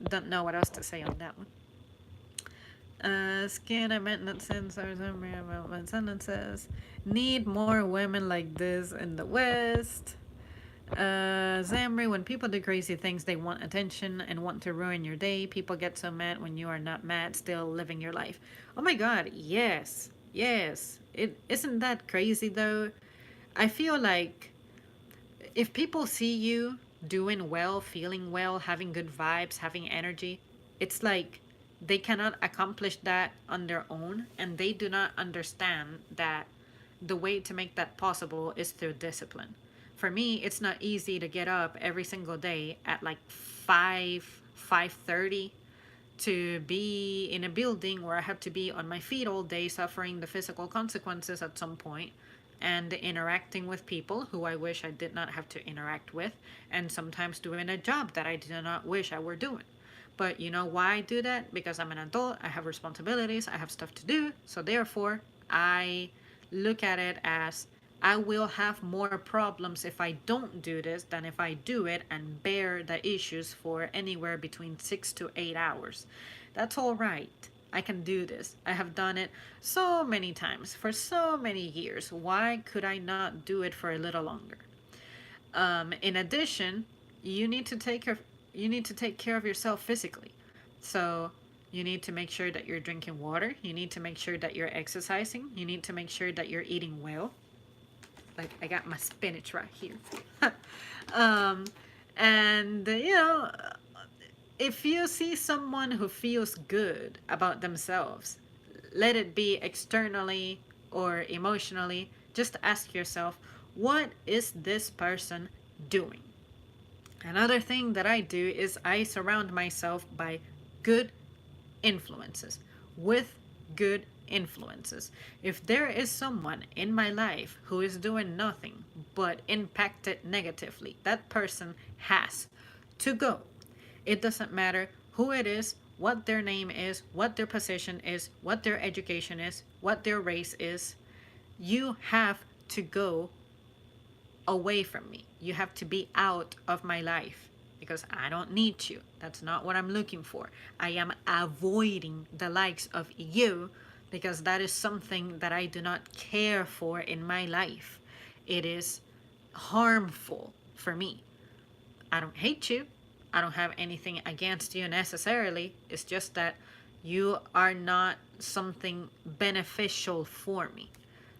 Don't know what else to say on that one. Skin, I meant not since I was about my sentences. Need more women like this in the West. Zamri, when people do crazy things, they want attention and want to ruin your day. People get so mad when you are not mad, still living your life. Oh my god, yes. Yes. It isn't that crazy though. I feel like if people see you doing well, feeling well, having good vibes, having energy, it's like they cannot accomplish that on their own, and they do not understand that the way to make that possible is through discipline. For me, it's not easy to get up every single day at like 5:30 to be in a building where I have to be on my feet all day, suffering the physical consequences at some point, and interacting with people who I wish I did not have to interact with, and sometimes doing a job that I did not wish I were doing. But you know why I do that? Because I'm an adult, I have responsibilities, I have stuff to do, so therefore I look at it as I will have more problems if I don't do this than if I do it and bear the issues for anywhere between 6 to 8 hours. That's all right. I can do this. I have done it so many times for so many years. Why could I not do it for a little longer? In addition, you need to take care. You need to take care of yourself physically. So you need to make sure that you're drinking water. You need to make sure that you're exercising. You need to make sure that you're eating well. Like I got my spinach right here. um, and if you see someone who feels good about themselves, let it be externally or emotionally, just ask yourself, what is this person doing? Another thing that I do is I surround myself by good influences, with good influences. If there is someone in my life who is doing nothing but impacted negatively, that person has to go. It doesn't matter who it is, what their name is, what their position is, what their education is, what their race is. You have to go away from me. You have to be out of my life because I don't need you. That's not what I'm looking for. I am avoiding the likes of you because that is something that I do not care for in my life. It is harmful for me. I don't hate you. I don't have anything against you necessarily. It's just that you are not something beneficial for me.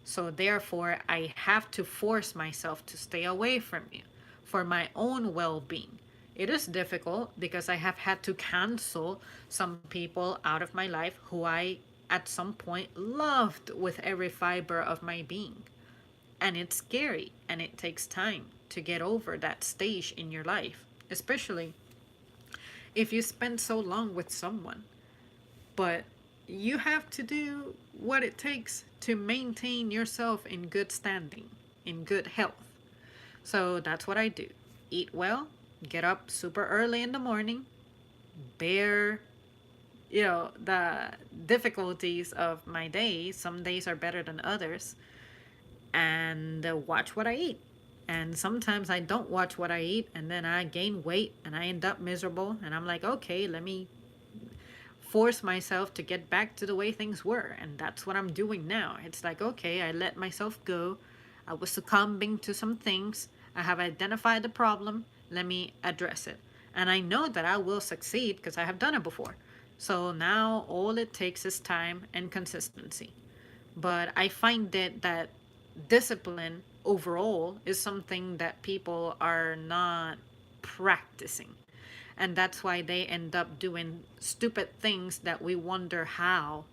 So therefore, I have to force myself to stay away from you for my own well-being. It is difficult because I have had to cancel some people out of my life who I at some point loved with every fiber of my being. And it's scary and it takes time to get over that stage in your life, especially if you spend so long with someone. But you have to do what it takes to maintain yourself in good standing, in good health. So that's what I do. Eat well, get up super early in the morning, bear, the difficulties of my day. Some days are better than others, and watch what I eat. And sometimes I don't watch what I eat, and then I gain weight and I end up miserable. And I'm like, okay, let me force myself to get back to the way things were. And that's what I'm doing now. It's like, okay, I let myself go. I was succumbing to some things. I have identified the problem. Let me address it. And I know that I will succeed because I have done it before. So now all it takes is time and consistency. But I find that discipline overall is something that people are not practicing. And that's why they end up doing stupid things that we wonder how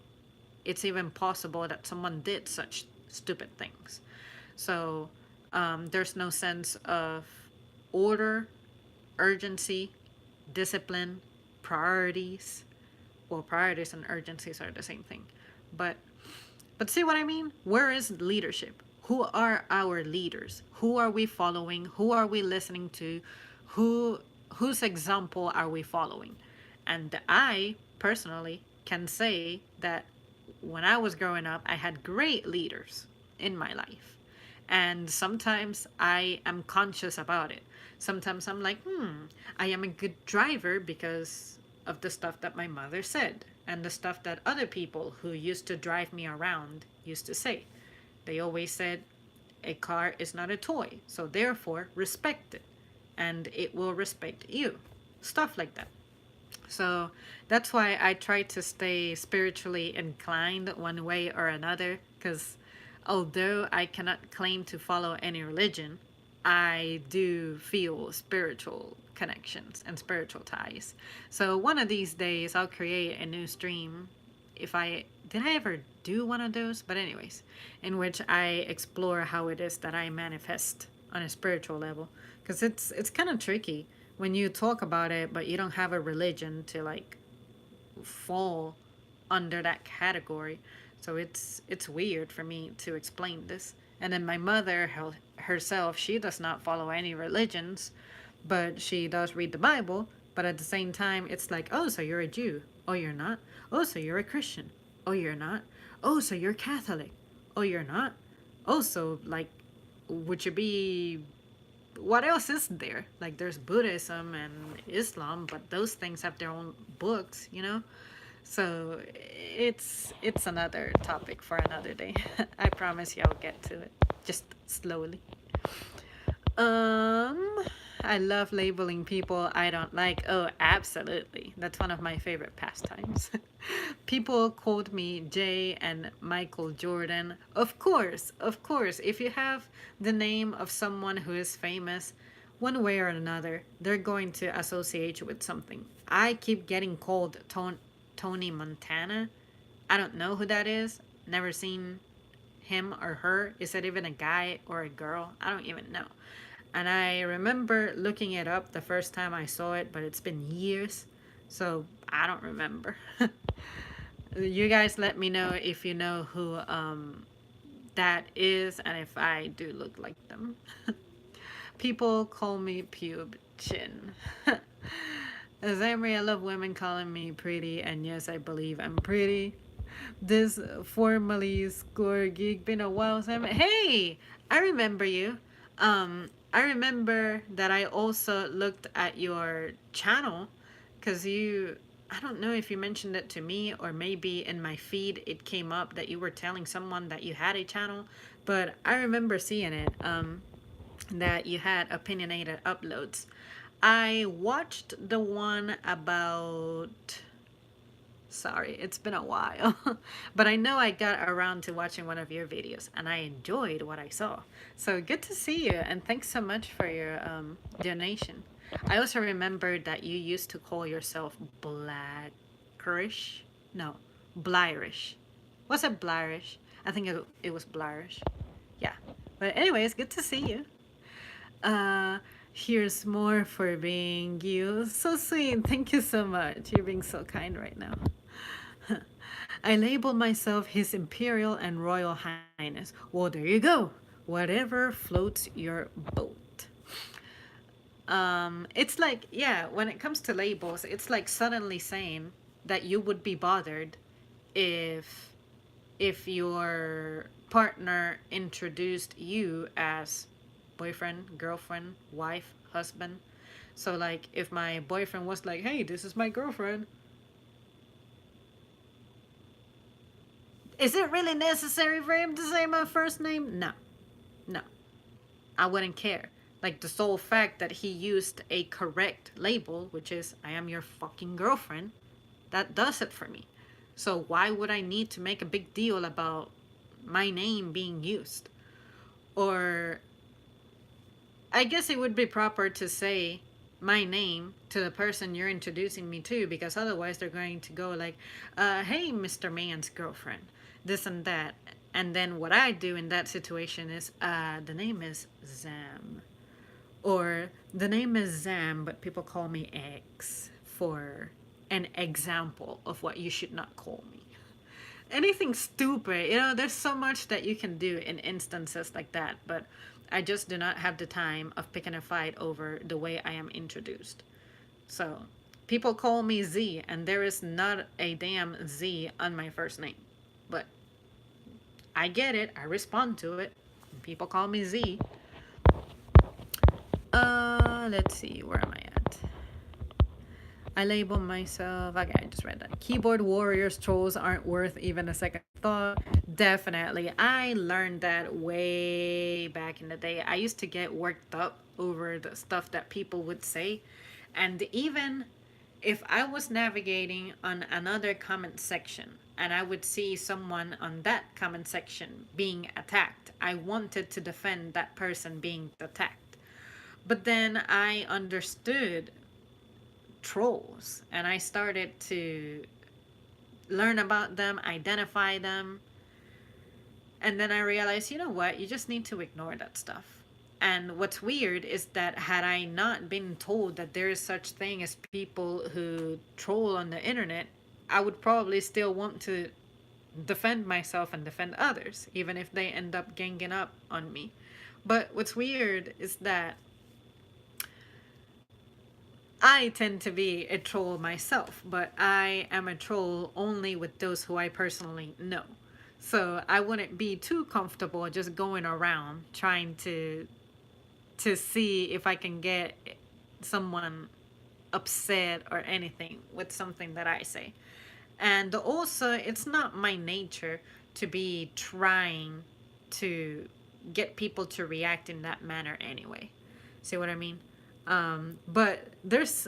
it's even possible that someone did such stupid things. So there's no sense of order, urgency, discipline, priorities. Well, priorities and urgencies are the same thing. But see what I mean? Where is leadership? Who are our leaders? Who are we following? Who are we listening to? Who whose example are we following? And I personally can say that when I was growing up, I had great leaders in my life. And sometimes I am conscious about it. Sometimes I'm like, I am a good driver because of the stuff that my mother said and the stuff that other people who used to drive me around used to say. They always said, a car is not a toy, so therefore respect it, and it will respect you. Stuff like that. So that's why I try to stay spiritually inclined one way or another, because although I cannot claim to follow any religion, I do feel spiritual connections and spiritual ties. So one of these days I'll create a new stream. If I did I ever do one of those? But anyways, in which I explore how it is that I manifest on a spiritual level, because it's kind of tricky when you talk about it but you don't have a religion to like fall under that category. So it's weird for me to explain this. And then my mother herself, she does not follow any religions, but she does read the Bible. But at the same time, it's like, oh, so you're a Jew? Oh, you're not? Oh, so you're a Christian? Oh, you're not? Oh, so you're Catholic? Oh, you're not? Oh, so like, would you be what else is there? Like there's Buddhism and Islam, but those things have their own books, you know? So it's another topic for another day. I promise you I'll get to it. Just slowly. Um, I love labeling people I don't like. Oh, absolutely. That's one of my favorite pastimes. People called me Jay and Michael Jordan. Of course, of course. If you have the name of someone who is famous, one way or another, they're going to associate you with something. I keep getting called Tony Montana. I don't know who that is. Never seen him or her. Is it even a guy or a girl? I don't even know. And I remember looking it up the first time I saw it, but it's been years, so I don't remember. You guys let me know if you know who that is and if I do look like them. People call me pube chin. Zamri, I love women calling me pretty, and yes, I believe I'm pretty. This formally score gig been a while. Sam. Hey, I remember you. I remember that I also looked at your channel because you. I don't know if you mentioned it to me or maybe in my feed it came up that you were telling someone that you had a channel, but I remember seeing it. That you had opinionated uploads. I watched the one about. Sorry, it's been a while. But I know I got around to watching one of your videos and I enjoyed what I saw. So good to see you and thanks so much for your donation. I also remembered that you used to call yourself Blackerish. No, Blyrish. Was it Blyrish? I think it was Blyrish. Yeah. But anyways, good to see you. Here's more for being you. So sweet. Thank you so much. You're being so kind right now. I label myself His Imperial and Royal Highness. Well, there you go. Whatever floats your boat. It's like, yeah, when it comes to labels, it's like suddenly saying that you would be bothered if your partner introduced you as boyfriend, girlfriend, wife, husband. So like if my boyfriend was like, "Hey, this is my girlfriend." Is it really necessary for him to say my first name? No. No. I wouldn't care. Like the sole fact that he used a correct label, which is I am your fucking girlfriend, that does it for me. So why would I need to make a big deal about my name being used? Or I guess it would be proper to say my name to the person you're introducing me to, because otherwise they're going to go like, hey, Mr. Man's girlfriend, this and that. And then what I do in that situation is, the name is Zam. Or the name is Zam, but people call me X, for an example of what you should not call me. Anything stupid. There's so much that you can do in instances like that, but I just do not have the time of picking a fight over the way I am introduced. So, people call me Z, and there is not a damn Z on my first name. But I get it, I respond to it. People call me Z. Let's see, where am I at? I label myself. Okay, I just read that. Keyboard warriors trolls aren't worth even a second thought. Definitely. I learned that way back in the day. I used to get worked up over the stuff that people would say. And even if I was navigating on another comment section and I would see someone on that comment section being attacked, I wanted to defend that person being attacked. But then I understood trolls and I started to learn about them, identify them, and then I realized, you know what, you just need to ignore that stuff. And what's weird is that had I not been told that there is such thing as people who troll on the internet, I would probably still want to defend myself and defend others, even if they end up ganging up on me. But what's weird is that I tend to be a troll myself, but I am a troll only with those who I personally know. So I wouldn't be too comfortable just going around trying to see if I can get someone upset or anything with something that I say. And also, it's not my nature to be trying to get people to react in that manner anyway. See what I mean? But there's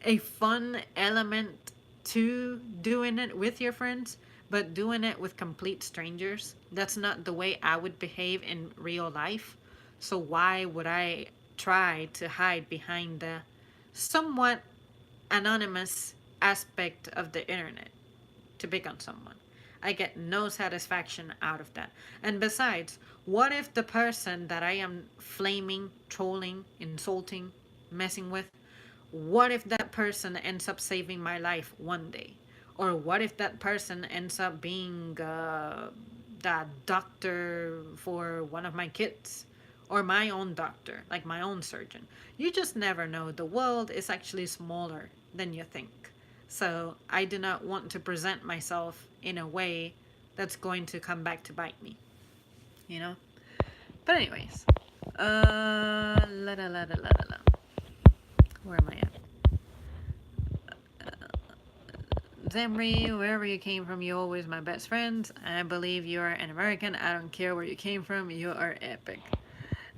a fun element to doing it with your friends, but doing it with complete strangers, that's not the way I would behave in real life. So why would I try to hide behind the somewhat anonymous aspect of the internet to pick on someone? I get no satisfaction out of that. And besides, what if the person that I am flaming, trolling, insulting, messing with, what if that person ends up saving my life one day? Or what if that person ends up being the doctor for one of my kids? Or my own doctor, like my own surgeon. You just never know. The world is actually smaller than you think. So I do not want to present myself in a way that's going to come back to bite me. You know? But anyways. La la la la la la. Where am I at? Zemri, wherever you came from, you're always my best friend. I believe you are an American. I don't care where you came from. You are epic.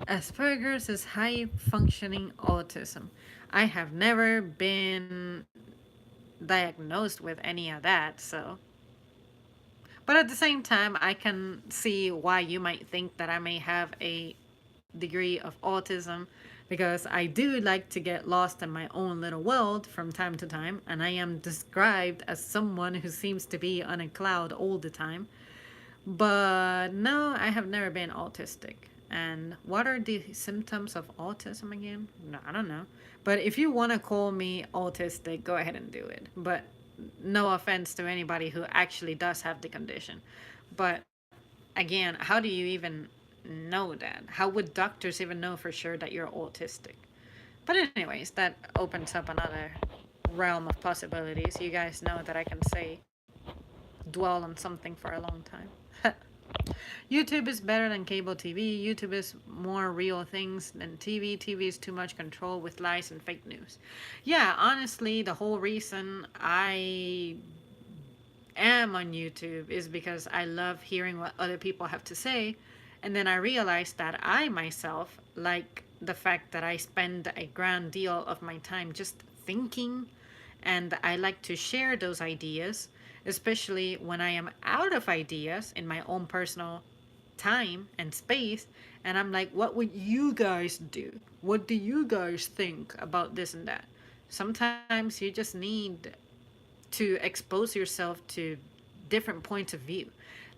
Asperger's is high functioning autism. I have never been diagnosed with any of that, so. But at the same time, I can see why you might think that I may have a degree of autism, because I do like to get lost in my own little world from time to time, and I am described as someone who seems to be on a cloud all the time. But no, I have never been autistic. And what are the symptoms of autism again? No, I don't know. But if you want to call me autistic, go ahead and do it. But no offense to anybody who actually does have the condition. But again, how do you even know that? How would doctors even know for sure that you're autistic? But anyways, that opens up another realm of possibilities. You guys know that I can say dwell on something for a long time. YouTube is better than cable TV. YouTube is more real things than TV. TV is too much control with lies and fake news. Yeah, honestly, the whole reason I am on YouTube is because I love hearing what other people have to say. And then I realized that I myself like the fact that I spend a grand deal of my time just thinking, and I like to share those ideas, especially when I am out of ideas in my own personal time and space. And I'm like, what would you guys do? What do you guys think about this and that? Sometimes you just need to expose yourself to different points of view.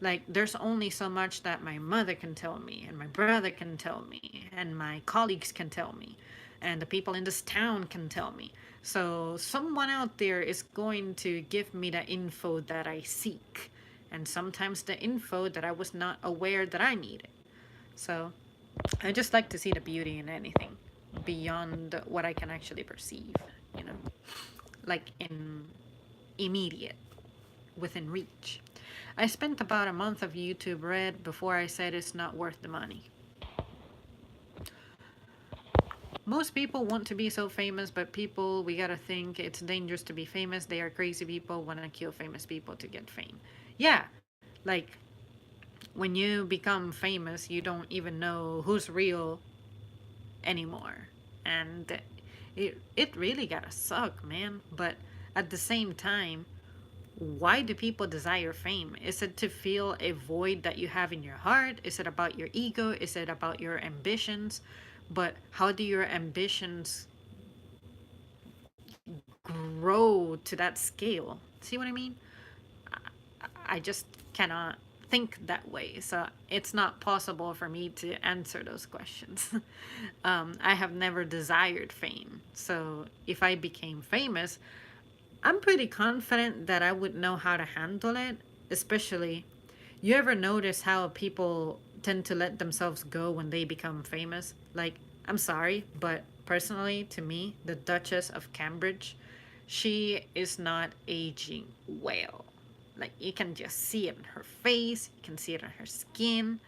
Like, there's only so much that my mother can tell me, and my brother can tell me, and my colleagues can tell me, and the people in this town can tell me. So, someone out there is going to give me the info that I seek, and sometimes the info that I was not aware that I needed. So, I just like to see the beauty in anything beyond what I can actually perceive, you know, like in immediate, within reach. I spent about a month of YouTube Red before I said it's not worth the money. Most people want to be so famous, but people, we gotta think it's dangerous to be famous. They are crazy people, wanna kill famous people to get fame. Yeah, like when you become famous, you don't even know who's real anymore. And it really gotta suck, man. But at the same time, why do people desire fame? Is it to fill a void that you have in your heart? Is it about your ego? Is it about your ambitions? But how do your ambitions grow to that scale? See what I mean? I just cannot think that way. So it's not possible for me to answer those questions. I have never desired fame. So if I became famous, I'm pretty confident that I would know how to handle it, especially, you ever notice how people tend to let themselves go when they become famous? Like, I'm sorry, but personally, to me, the Duchess of Cambridge, she is not aging well. Like, you can just see it in her face, you can see it in her skin.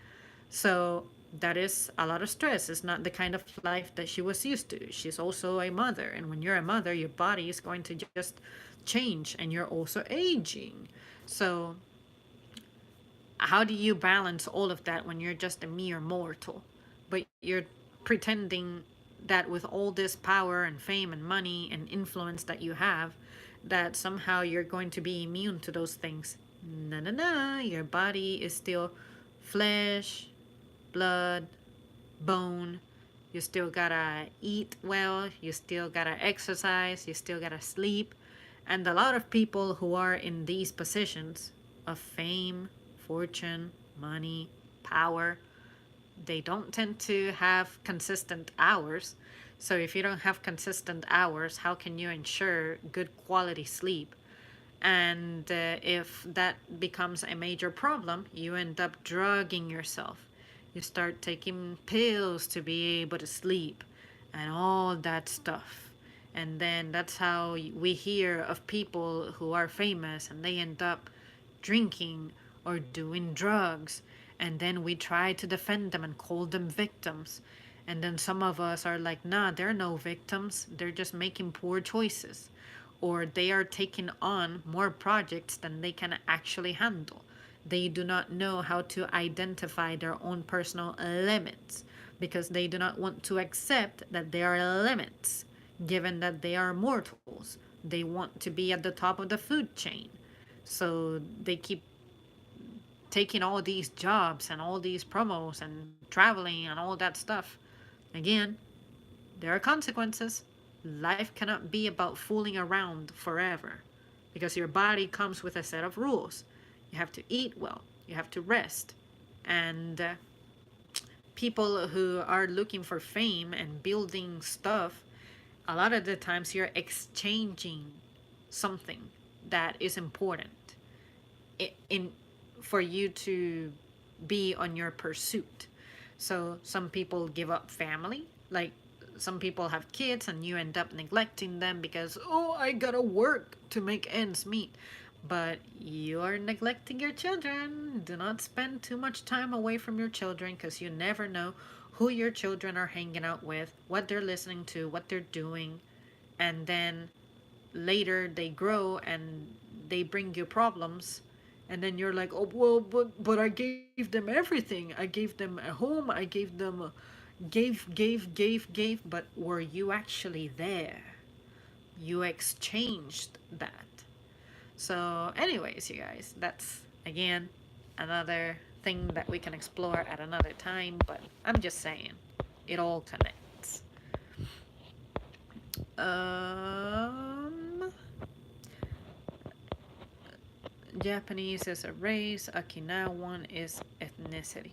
So that is a lot of stress. It's not the kind of life that she was used to. She's also a mother, and when you're a mother, your body is going to just change, and you're also aging. So how do you balance all of that when you're just a mere mortal, but you're pretending that with all this power and fame and money and influence that you have, that somehow you're going to be immune to those things? No, no, no. Your body is still flesh, blood, bone. You still gotta eat well, you still gotta exercise, you still gotta sleep. And a lot of people who are in these positions of fame, fortune, money, power, they don't tend to have consistent hours. So if you don't have consistent hours, how can you ensure good quality sleep? And if that becomes a major problem, you end up drugging yourself. You start taking pills to be able to sleep and all that stuff. And then that's how we hear of people who are famous and they end up drinking or doing drugs. And then we try to defend them and call them victims. And then some of us are like, nah, they're no victims. They're just making poor choices. Or they are taking on more projects than they can actually handle. They do not know how to identify their own personal limits because they do not want to accept that there are limits, given that they are mortals. They want to be at the top of the food chain. So they keep taking all these jobs and all these promos and traveling and all that stuff. Again, there are consequences. Life cannot be about fooling around forever because your body comes with a set of rules. You have to eat well, you have to rest. And people who are looking for fame and building stuff, a lot of the times you're exchanging something that is important in for you to be on your pursuit. So some people give up family, like some people have kids and you end up neglecting them because, oh, I gotta work to make ends meet. But you're neglecting your children. Do not spend too much time away from your children because you never know who your children are hanging out with, what they're listening to, what they're doing. And then later they grow and they bring you problems, And then you're like, oh well, but I gave them everything. I gave them a home. I gave them gave. But were you actually there? You exchanged that. So, anyways, you guys, that's again another thing that we can explore at another time. But I'm just saying, it all connects. Um, Japanese is a race. Okinawan is ethnicity.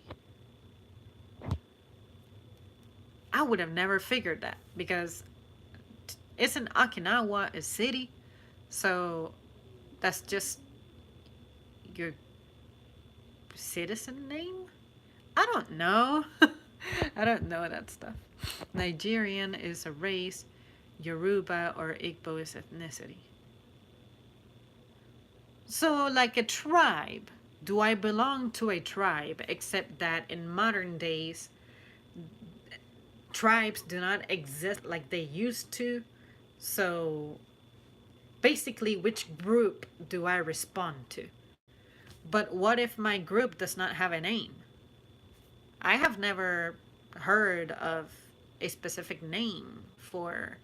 I would have never figured that because isn't Okinawa a city? So that's just your citizen name? I don't know. I don't know that stuff. Nigerian is a race. Yoruba or Igbo is ethnicity. So, like a tribe, do I belong to a tribe? Except that in modern days, tribes do not exist like they used to. So, basically, which group do I respond to? But what if my group does not have a name? I have never heard of a specific name for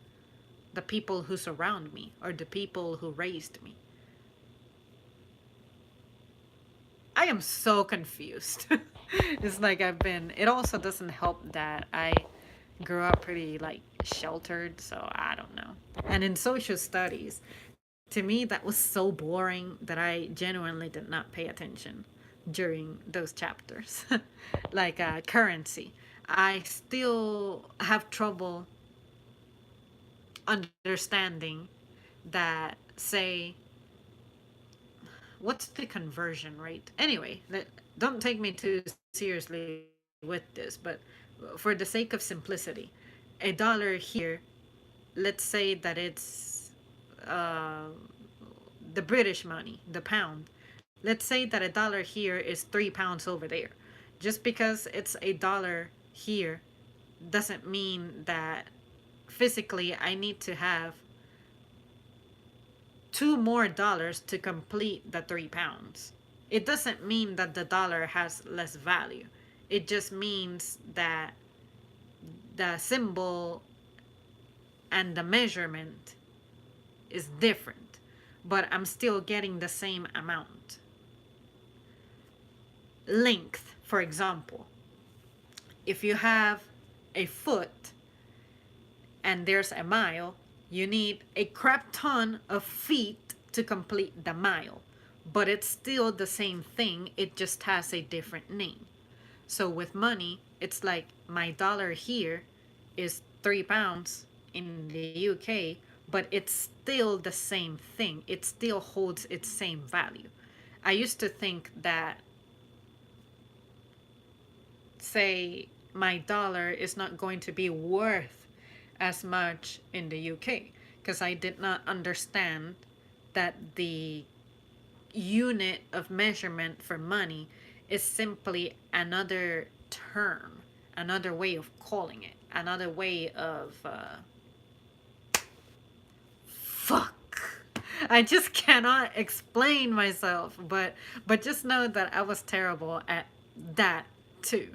the people who surround me or the people who raised me. I am so confused. It's like it also doesn't help that I grew up pretty like sheltered, so I don't know. And in social studies, to me that was so boring that I genuinely did not pay attention during those chapters. Like currency. I still have trouble understanding that, say, what's the conversion rate? Anyway, don't take me too seriously with this, but for the sake of simplicity, a dollar here, let's say that it's uh, the British money, the pound. Let's say that a dollar here is £3 over there. Just because it's a dollar here doesn't mean that physically I need to have two more dollars to complete the £3. It doesn't mean that the dollar has less value. It just means that the symbol and the measurement is different, but I'm still getting the same amount. Length, for example, if you have a foot and there's a mile, you need a crap ton of feet to complete the mile. But it's still the same thing, it just has a different name. So with money, it's like my dollar here is £3 in the UK, but it's still the same thing. It still holds its same value. I used to think that, say, my dollar is not going to be worth as much in the UK because I did not understand that the unit of measurement for money is simply another term, another way of calling it, another way of fuck. I just cannot explain myself, but just know that I was terrible at that too.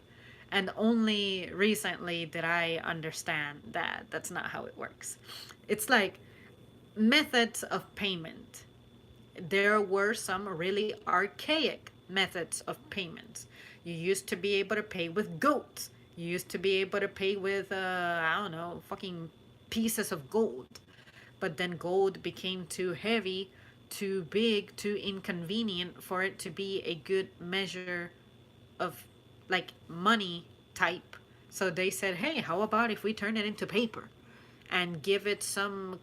And only recently did I understand that that's not how it works. It's like methods of payment. There were some really archaic methods of payments. You used to be able to pay with goats. You used to be able to pay with, I don't know, fucking pieces of gold. But then gold became too heavy, too big, too inconvenient for it to be a good measure of like money type. So they said, hey, how about if we turn it into paper and give it some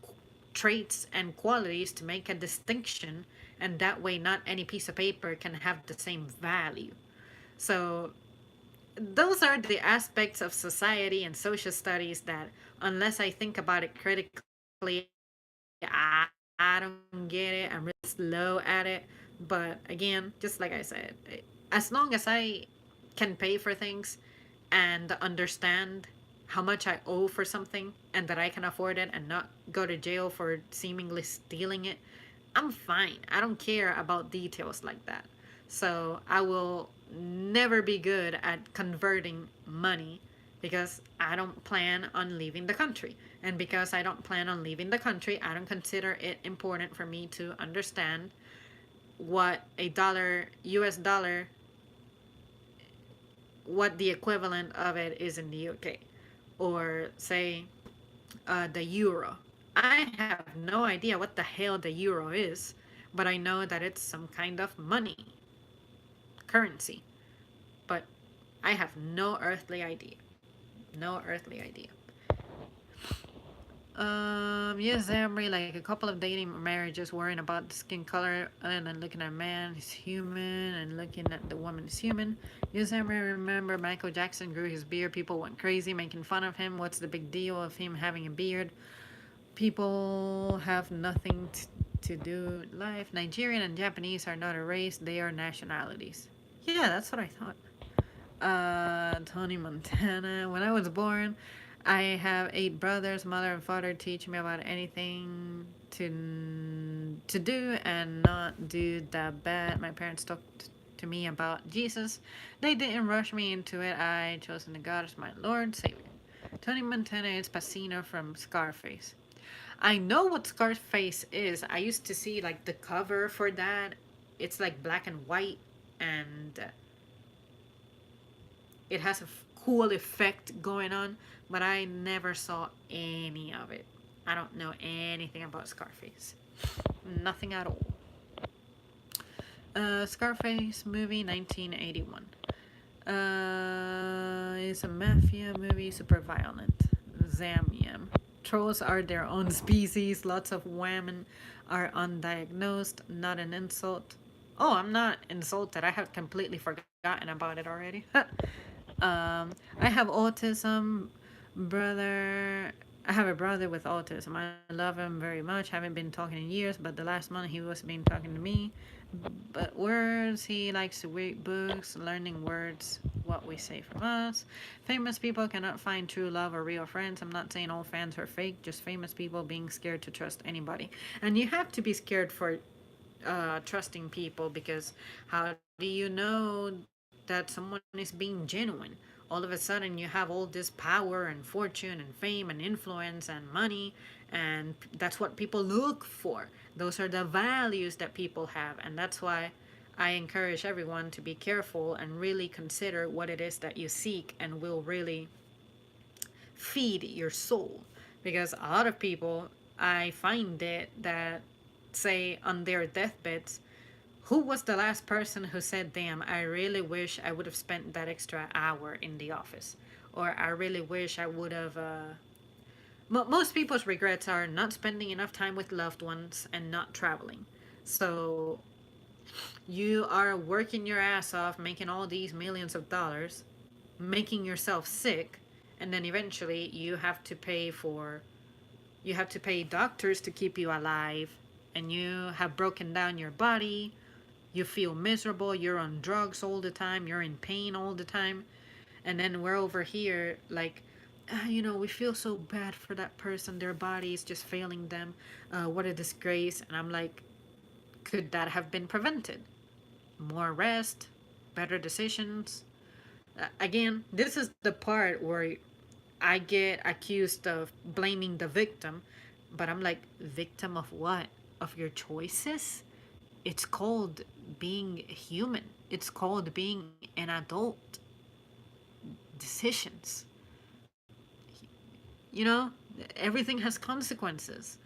traits and qualities to make a distinction, and that way not any piece of paper can have the same value. So those are the aspects of society and social studies that, unless I think about it critically, I, I don't get it. I'm really slow at it. But again, just like I said, as long as I can pay for things and understand how much I owe for something and that I can afford it and not go to jail for seemingly stealing it, I'm fine. I don't care about details like that. So I will never be good at converting money because I don't plan on leaving the country. And because I don't plan on leaving the country, I don't consider it important for me to understand what a dollar, US dollar, what the equivalent of it is in the UK. Or say the euro. I have no idea what the hell the euro is, but I know that it's some kind of money, currency. But I have no earthly idea. No earthly idea. Yes, Emery, like a couple of dating marriages worrying about the skin color and then looking at a man, he's human, and looking at the woman is human. Yes, Emery, remember Michael Jackson grew his beard, people went crazy making fun of him. What's the big deal of him having a beard? People have nothing to do with life. Nigerian and Japanese are not a race, they are nationalities. Yeah, that's what I thought. Tony Montana. When I was born, I have 8 brothers. Mother and father teach me about anything to do and not do that bad. My parents talked to me about Jesus. They didn't rush me into it. I chosen the God as my Lord Savior. Tony Montana is Pacino from Scarface. I know what Scarface is. I used to see like the cover for that. It's like black and white, and it has a cool effect going on, but I never saw any of it. I don't know anything about Scarface. Nothing at all. Scarface movie 1981. It's a mafia movie, super violent. Zamium. Trolls are their own species. Lots of women are undiagnosed. Not an insult. Oh, I'm not insulted. I have completely forgotten about it already. I have autism, brother. I have a brother with autism. I love him very much. Haven't been talking in years, but the last month he was been talking to me. But words, he likes to read books, learning words, what we say from us. Famous people cannot find true love or real friends. I'm not saying all fans are fake, just famous people being scared to trust anybody. And you have to be scared for trusting people, because how do you know that someone is being genuine? All of a sudden, you have all this power and fortune and fame and influence and money, and that's what people look for. Those are the values that people have, and that's why I encourage everyone to be careful and really consider what it is that you seek and will really feed your soul. Because a lot of people, I find it that say on their deathbeds, who was the last person who said, damn, I really wish I would have spent that extra hour in the office? Or I really wish I would have. Most people's regrets are not spending enough time with loved ones and not traveling. So you are working your ass off, making all these millions of dollars, making yourself sick, and then eventually you have to pay doctors to keep you alive, and you have broken down your body, you feel miserable, you're on drugs all the time, you're in pain all the time, and then we're over here like, we feel so bad for that person, their body is just failing them, what a disgrace. And I'm like, could that have been prevented? More rest, better decisions. Again, this is the part where I get accused of blaming the victim, but I'm like, victim of what? Of your choices? It's called being human. It's called being an adult. Decisions. You know, everything has consequences.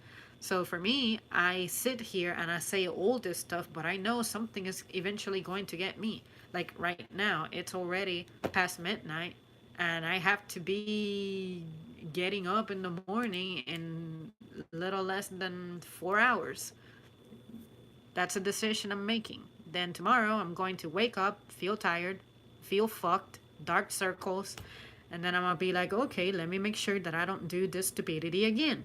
So for me, I sit here and I say all this stuff, but I know something is eventually going to get me. Like right now, it's already past midnight, and I have to be getting up in the morning in little less than 4 hours. That's a decision I'm making. Then tomorrow, I'm going to wake up, feel tired, feel fucked, dark circles, and then I'm gonna be like, okay, let me make sure that I don't do this stupidity again.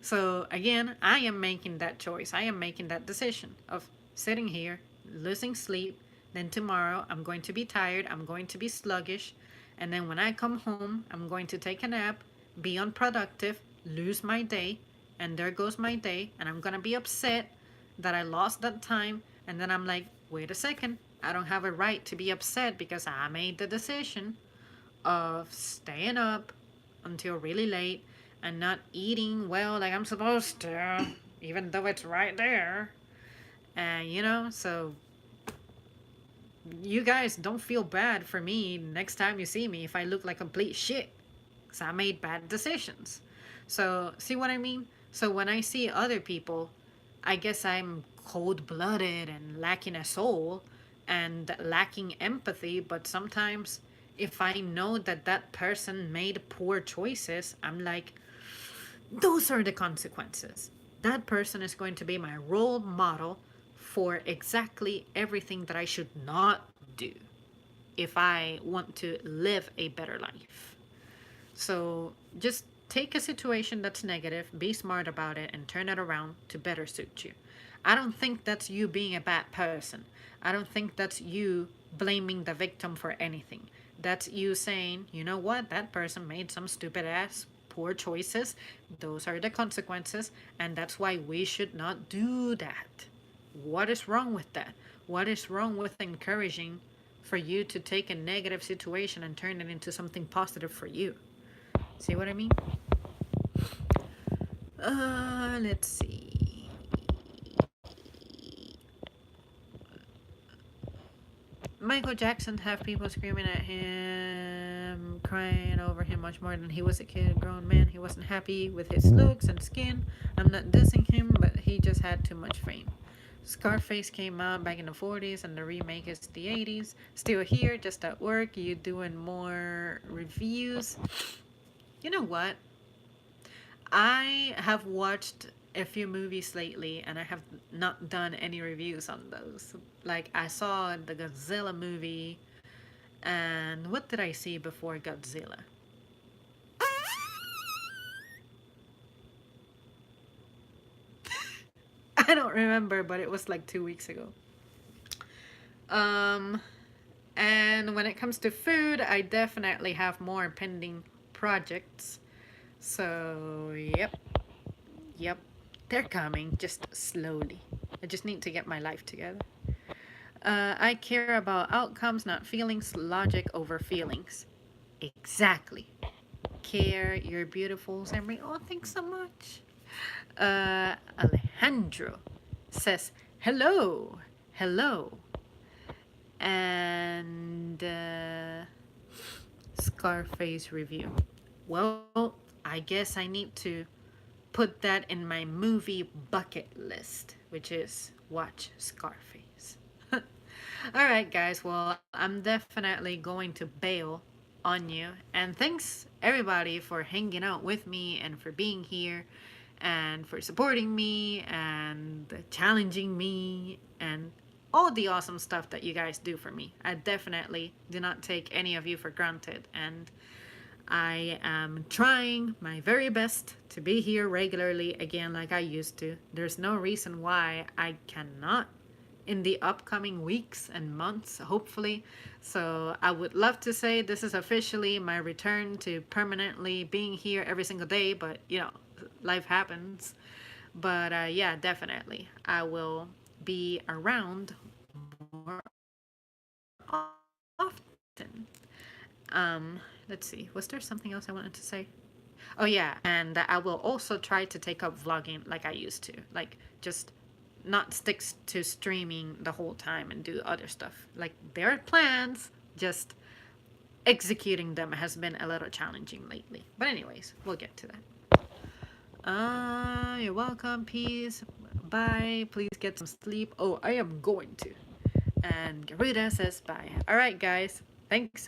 So again, I am making that choice. I am making that decision of sitting here, losing sleep. Then tomorrow, I'm going to be tired, I'm going to be sluggish, and then when I come home, I'm going to take a nap, be unproductive, lose my day, and there goes my day, and I'm gonna be upset that I lost that time, and then I'm like, wait a second. I don't have a right to be upset because I made the decision of staying up until really late and not eating well like I'm supposed to, even though it's right there. And so you guys don't feel bad for me next time you see me if I look like complete shit. Because I made bad decisions. So, see what I mean? So, when I see other people, I guess I'm cold blooded and lacking a soul and lacking empathy. But sometimes, if I know that that person made poor choices, I'm like, those are the consequences. That person is going to be my role model for exactly everything that I should not do if I want to live a better life. So just take a situation that's negative, be smart about it, and turn it around to better suit you. I don't think that's you being a bad person. I don't think that's you blaming the victim for anything. That's you saying, you know what, that person made some stupid ass poor choices. Those are the consequences, and that's why we should not do that. What is wrong with that? What is wrong with encouraging for you to take a negative situation and turn it into something positive for you? See what I mean? Let's see. Michael Jackson have people screaming at him, crying over him much more than he was a kid, a grown man. He wasn't happy with his looks and skin. I'm not dissing him, but he just had too much fame. Scarface came out back in the 40s and the remake is the 80s. Still here, just at work. You doing more reviews? You know what? I have watched a few movies lately and I have not done any reviews on those. Like, I saw the Godzilla movie, and what did I see before Godzilla? I don't remember, but it was like 2 weeks ago. Um, and when it comes to food, I definitely have more pending projects. So, yep, they're coming just slowly. I just need to get my life together. I care about outcomes, not feelings, logic over feelings. Exactly. Care, you're beautiful, Samri. Oh, thanks so much. Alejandro says, hello, hello. And Scarface review. Well, I guess I need to put that in my movie bucket list, which is watch Scarface. All right, guys. Well, I'm definitely going to bail on you. And thanks, everybody, for hanging out with me and for being here and for supporting me and challenging me and all the awesome stuff that you guys do for me. I definitely do not take any of you for granted. And I am trying my very best to be here regularly again like I used to. There's no reason why I cannot in the upcoming weeks and months, hopefully. So I would love to say this is officially my return to permanently being here every single day, but life happens. But yeah, definitely. I will be around more often. Let's see. Was there something else I wanted to say? Oh yeah, and I will also try to take up vlogging like I used to. Like, just not stick to streaming the whole time and do other stuff. Like, there are plans, just executing them has been a little challenging lately. But anyways, we'll get to that. You're welcome. Peace. Bye. Please get some sleep. Oh, I am going to. And Garuda says bye. All right, guys. Thanks.